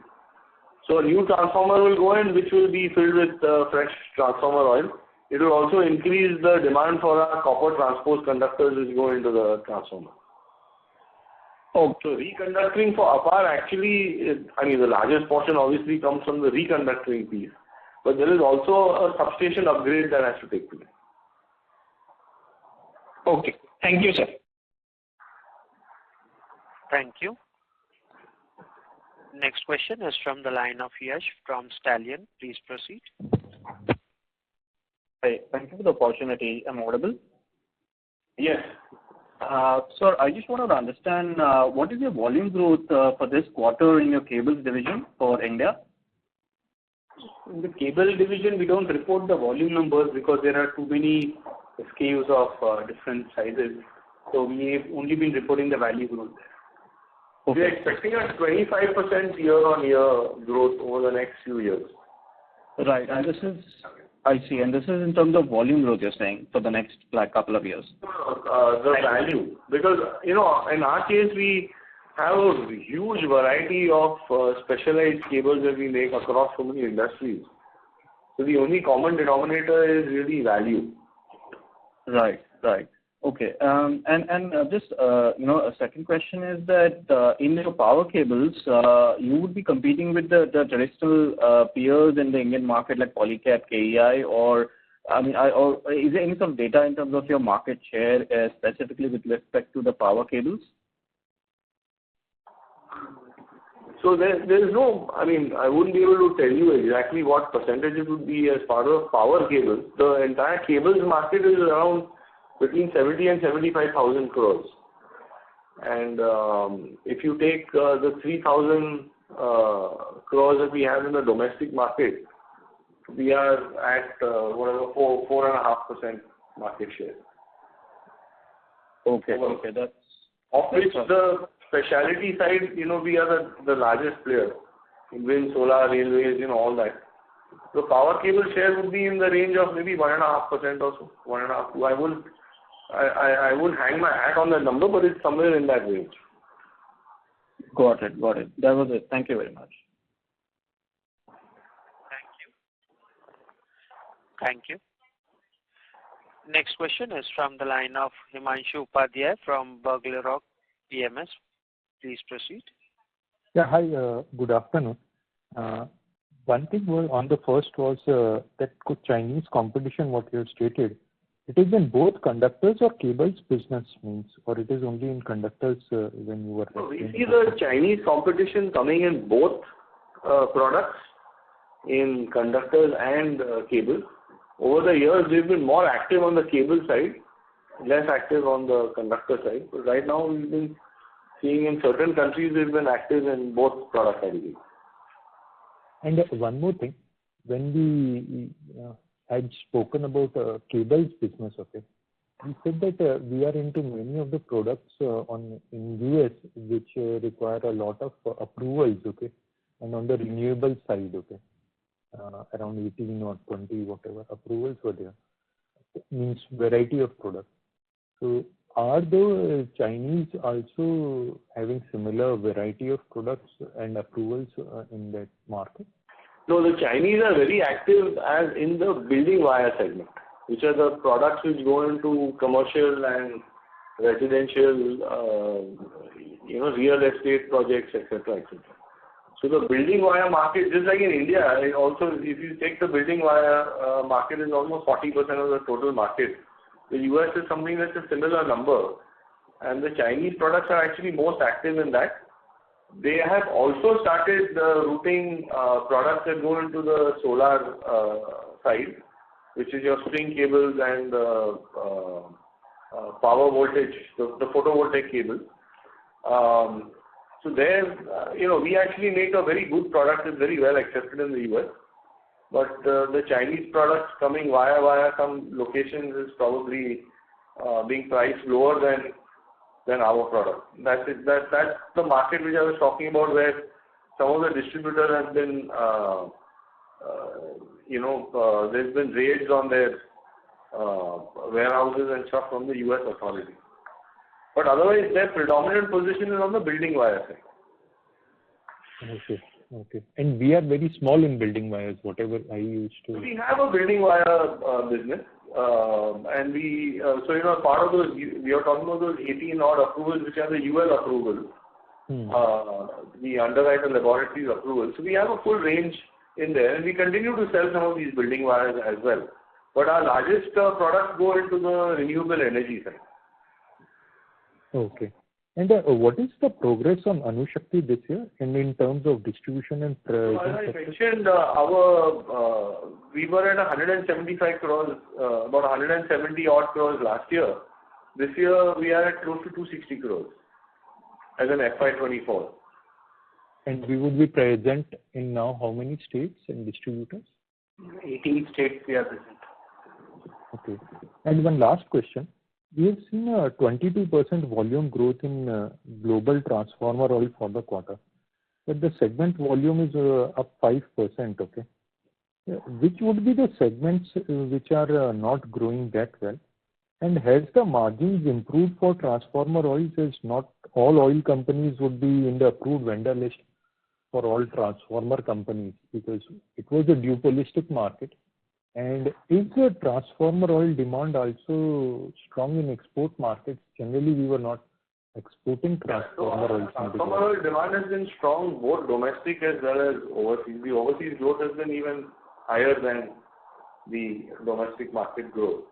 So a new transformer will go in, which will be filled with fresh transformer oil. It will also increase the demand for our copper transpose conductors which go into the transformer. Okay. So reconductoring for Apar actually, the largest portion obviously comes from the reconductoring piece. But there is also a substation upgrade that has to take place. Okay. Thank you, sir. Thank you. Next question is from the line of Yash from Stallion. Please proceed. Hi. Thank you for the opportunity. Am I audible? Yes. Sir, I just wanted to understand what is your volume growth for this quarter in your cables division for India? In the cable division, we don't report the volume numbers because there are too many SKUs of different sizes. So we have only been reporting the value growth there. Okay. We are expecting a 25% year-on-year growth over the next few years. Right. And this is, I see. And this is in terms of volume growth, you're saying, for the next couple of years? The value. Because, in our case, we have a huge variety of specialized cables that we make across so many industries. So the only common denominator is really value. Right. Okay. And just, a second question is that in your power cables, you would be competing with the traditional peers in the Indian market like Polycab, KEI, or is there any sort of data in terms of your market share specifically with respect to the power cables? So there is no, I wouldn't be able to tell you exactly what percentage it would be as part of power cables. The entire cables market is around between 70 and 75,000 crores. And if you take the 3,000 crores that we have in the domestic market, we are at 4.5% market share. Okay, that's... Of which the specialty side, we are the largest player in wind, solar, railways, all that. The power cable share would be in the range of maybe 1.5% or so, 1.5%. I wouldn't I wouldn't hang my hat on that number, but it's somewhere in that range. Got it. That was it. Thank you very much. Thank you. Next question is from the line of Himanshu Upadhyay from Burglar Rock PMS. Please proceed. Yeah, hi, good afternoon. One thing on the first was that Chinese competition, what you have stated, it is in both conductors or cables business means, or it is only in conductors when you were... So we see the Chinese competition coming in both products, in conductors and cables. Over the years, we've been more active on the cable side, less active on the conductor side. But right now, we've been seeing in certain countries, we've been active in both product categories. And one more thing, when we had spoken about cables business, okay, we said that we are into many of the products in US which require a lot of approvals, okay, and on the renewable side, okay. Around 18 or 20, whatever approvals were there. It means variety of products. So are the Chinese also having similar variety of products and approvals in that market? No, the Chinese are very active as in the building wire segment, which are the products which go into commercial and residential, real estate projects, etc., etc. So the building wire market, just like in India, also if you take the building wire market is almost 40% of the total market. The US is something that's a similar number, and the Chinese products are actually most active in that. They have also started routing products that go into the solar side, which is your string cables and power voltage, the photovoltaic cables. So there, we actually make a very good product that's very well accepted in the US. But the Chinese products coming via some locations is probably being priced lower than our product. That's the market which I was talking about, where some of the distributors have been, there's been raids on their warehouses and stuff from the US authorities. But otherwise, their predominant position is on the building wire side. Okay. And we are very small in building wires, whatever I used to... We have a building wire business. And part of those, we are talking about those 18 odd approvals, which are the UL approvals, the underwriter laboratories approvals. So we have a full range in there, and we continue to sell some of these building wires as well. But our largest products go into the renewable energy side. Okay. And what is the progress on Anushakti this year, and in terms of distribution and presence? As I mentioned, we were at 175 crores, about 170 odd crores last year. This year, we are at close to 260 crores as an FY24. And we would be present in now how many states and distributors? 18 states we are present. Okay. And one last question. We have seen a 22% volume growth in global transformer oil for the quarter, but the segment volume is up 5%, okay? Which would be the segments which are not growing that well? And has the margins improved for transformer oils, as not all oil companies would be in the approved vendor list for all transformer companies, because it was a duopolistic market? And is the transformer oil demand also strong in export markets? Generally, we were not exporting transformer oil. Transformer oil demand has been strong, both domestic as well as overseas. The overseas growth has been even higher than the domestic market growth.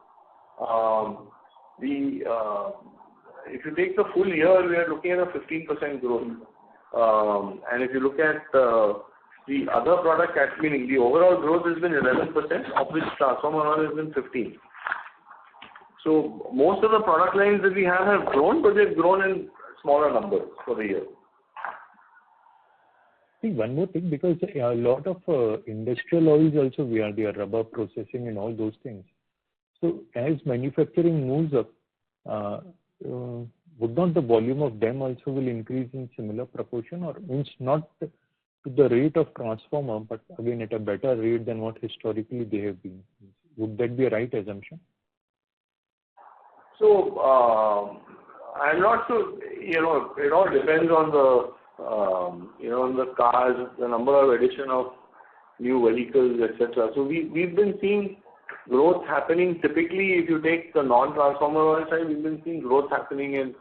If you take the full year, we are looking at a 15% growth. And if you look at the other product category, the overall growth has been 11%, of which transformer oil has been 15%. So most of the product lines that we have grown, but they've grown in smaller numbers for the year. See, one more thing, because a lot of industrial oils also, we are the rubber processing and all those things. So as manufacturing moves up, would not the volume of them also will increase in similar proportion, or means not to the rate of transformer, but again at a better rate than what historically they have been? Would that be a right assumption? So So I'm not sure. It all depends on the on the cars, the number of addition of new vehicles, etc. So we've been seeing growth happening. Typically, if you take the non-transformer oil side, we've been seeing growth happening in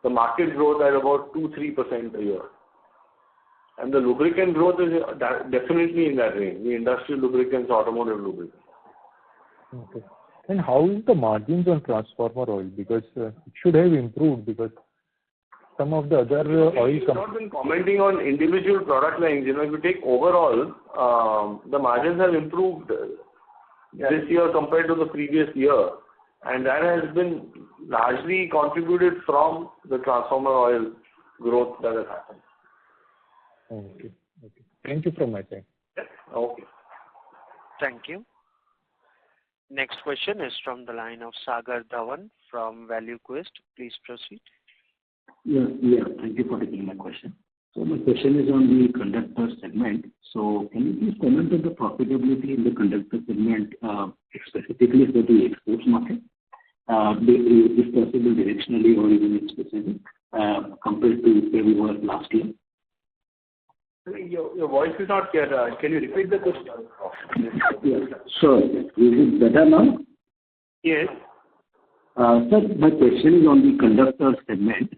the market growth at about 2-3% a year. And the lubricant growth is definitely in that range, the industrial lubricants, automotive lubricants. Okay. And how is the margins on transformer oil? Because it should have improved because some of the other oil companies... We've not been commenting on individual product lines. If you take overall, the margins have improved this year compared to the previous year. And that has been largely contributed from the transformer oil growth that has happened. Okay. Thank you from my side. Okay. Thank you. Next question is from the line of Sagar Dhawan from ValueQuest. Please proceed. Yeah. Thank you for taking my question. So my question is on the conductor segment. So can you please comment on the profitability in the conductor segment, specifically for the exports market, if possible directionally or even specific, compared to where we were last year? Your voice is not clear. Can you repeat the question? Yeah, sure. Is it better now? Yes. Sir, my question is on the conductor segment.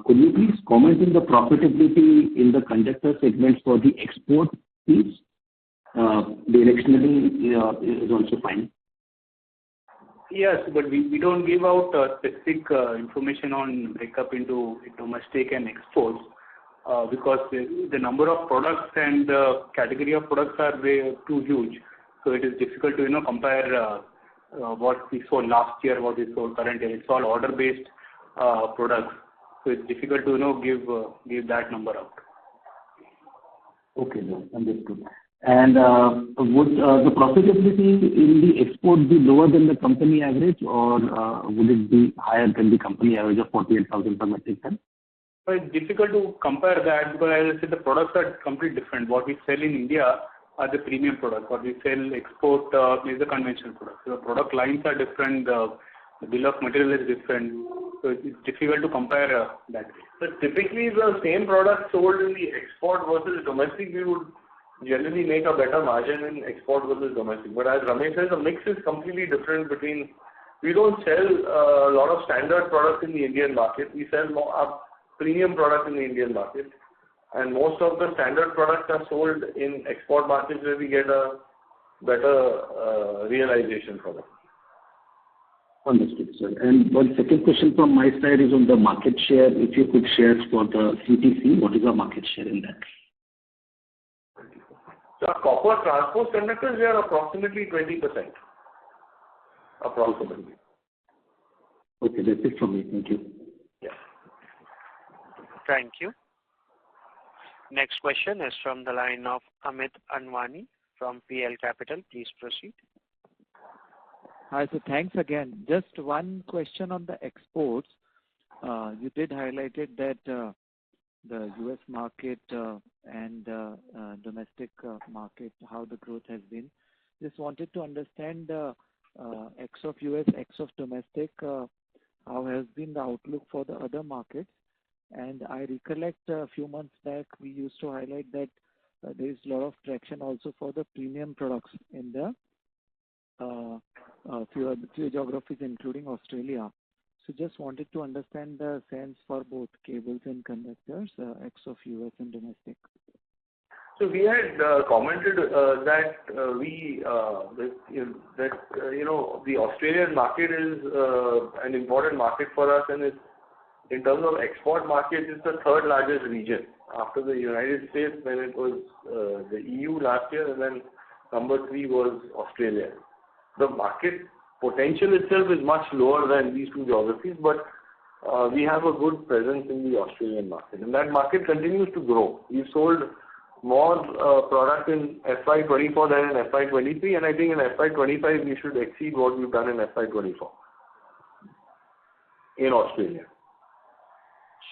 Could you please comment on the profitability in the conductor segment for the export piece? Directionally is also fine. Yes, but we don't give out specific information on breakup into domestic and exports because the number of products and the category of products are way too huge. So it is difficult to compare what we sold last year, what we sold current year. It's all order-based products. So it's difficult to give that number out. Okay, understood. And would the profitability in the export be lower than the company average, or would it be higher than the company average of 48,000 per metric ton? It's difficult to compare that because, as I said, the products are completely different. What we sell in India are the premium products. What we sell export is the conventional products. So the product lines are different. The bill of material is different. So it's difficult to compare that way. But typically, the same product sold in the export versus domestic, we would generally make a better margin in export versus domestic. But as Ramesh says, the mix is completely different between. We don't sell a lot of standard products in the Indian market. We sell more premium products in the Indian market. And most of the standard products are sold in export markets where we get a better realization for them. Understood, sir. And one second question from my side is on the market share. If you could share for the CTC, what is our market share in that? So copper transport conductors, we are approximately 20%. Approximately. Okay, that's it from me. Thank you. Yeah. Thank you. Next question is from the line of Amit Anwani from PL Capital. Please proceed. Hi, so thanks again. Just one question on the exports. You did highlight it that the US market and domestic market, how the growth has been. Just wanted to understand X of US, X of domestic, how has been the outlook for the other markets. And I recollect a few months back, we used to highlight that there is a lot of traction also for the premium products in the few geographies, including Australia. So just wanted to understand the sense for both cables and conductors, X of US and domestic. So we had commented that the Australian market is an important market for us, and it's, in terms of export market, it's the third largest region after the United States. Then it was the EU last year, and then number 3 was Australia. The market potential itself is much lower than these two geographies, but we have a good presence in the Australian market, and that market continues to grow. We've sold more product in FY24 than in FY23, and I think in FY25 we should exceed what we've done in FY24 in Australia.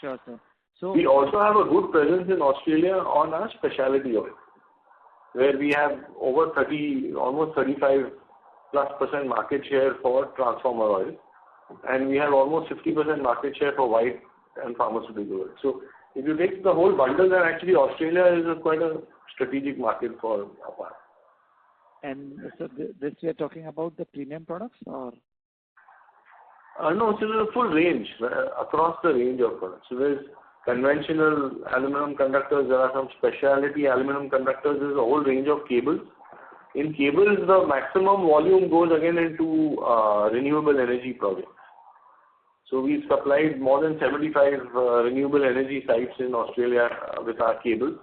Sure, sir. So we also have a good presence in Australia on our specialty oil, where we have over 30, almost 35+% market share for transformer oil, and we have almost 50% market share for white and pharmaceutical. So if you take the whole bundle, then actually Australia is quite a strategic market for Apar. And so this we are talking about the premium products, or? No, so there's a full range, across the range of products. So there's conventional aluminum conductors, there are some specialty aluminum conductors, there's a whole range of cables. In cables, the maximum volume goes again into renewable energy projects. So we've supplied more than 75 renewable energy sites in Australia with our cables.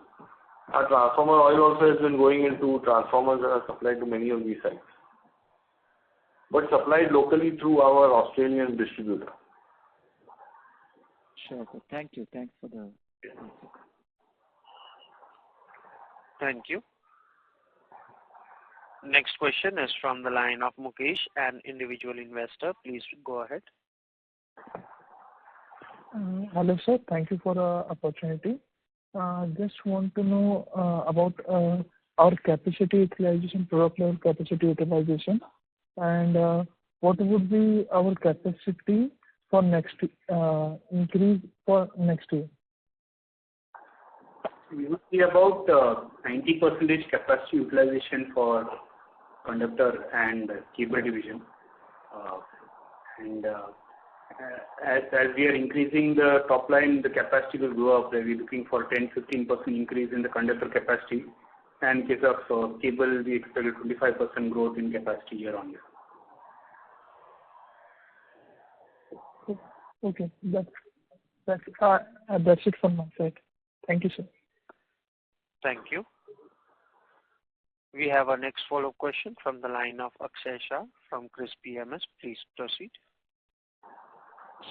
Our transformer oil also has been going into transformers that are supplied to many of these sites, but supplied locally through our Australian distributor. Sure, sir. Thank you. Thanks for the answer. Thank you. Next question is from the line of Mukesh, an individual investor. Please go ahead. Hello, sir. Thank you for the opportunity. Just want to know about our capacity utilization, product level capacity utilization, and what would be our capacity for next increase for next year. We would see about 90% capacity utilization for conductor and cable division. As we are increasing the top line, the capacity will go up. We'll be looking for 10-15% increase in the conductor capacity. And in case of cable, we expect a 25% growth in capacity year on year. Okay, that's it from my side. Thank you, sir. Thank you. We have our next follow-up question from the line of Akshay Shah from Chris PMS. Please proceed.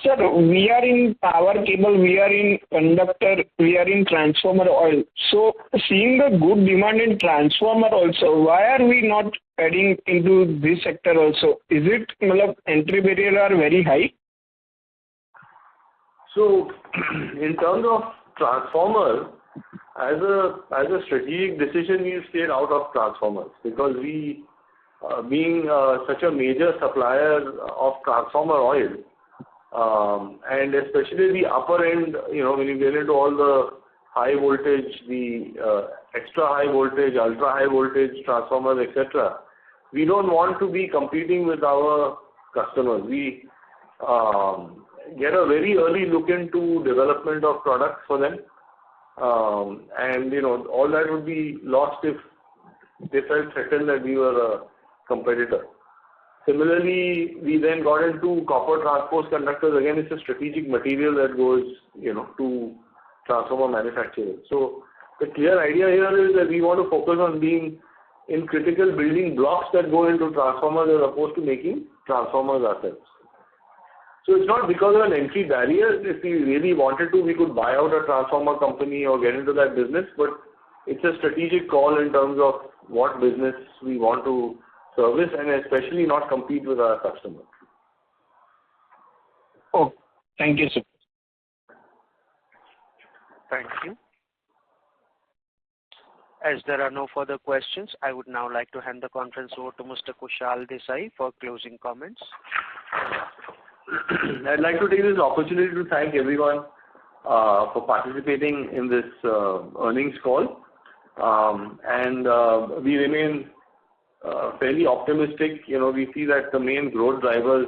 Sir, we are in power cable, we are in conductor, we are in transformer oil. So, seeing the good demand in transformer also, why are we not adding into this sector also? Is it entry barrier are very high? So, in terms of transformer, as a strategic decision, we stayed out of transformers because we, being such a major supplier of transformer oil, and especially the upper end, when you get into all the high voltage, the extra high voltage, ultra high voltage transformers, etc., we don't want to be competing with our customers. We get a very early look into development of products for them, and all that would be lost if they felt threatened that we were a competitor. Similarly, we then got into copper transposed conductors. Again, it's a strategic material that goes, to transformer manufacturers. So the clear idea here is that we want to focus on being in critical building blocks that go into transformers as opposed to making transformers ourselves. So it's not because of an entry barrier. If we really wanted to, we could buy out a transformer company or get into that business, but it's a strategic call in terms of what business we want to service and especially not compete with our customers. Oh, thank you, sir. Thank you. As there are no further questions, I would now like to hand the conference over to Mr. Kushal Desai for closing comments. I'd like to take this opportunity to thank everyone for participating in this earnings call, and we remain fairly optimistic. We see that the main growth drivers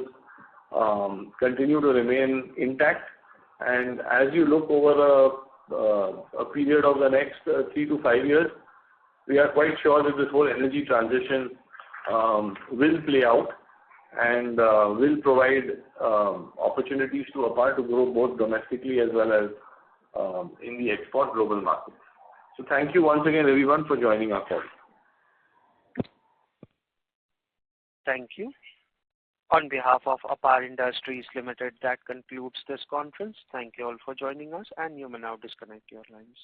continue to remain intact, and as you look over a period of the next 3 to 5 years, we are quite sure that this whole energy transition will play out and will provide opportunities to Apar to grow both domestically as well as in the export global market. So thank you once again everyone for joining our call. Thank you. On behalf of Apar Industries Limited, that concludes this conference. Thank you all for joining us, and you may now disconnect your lines.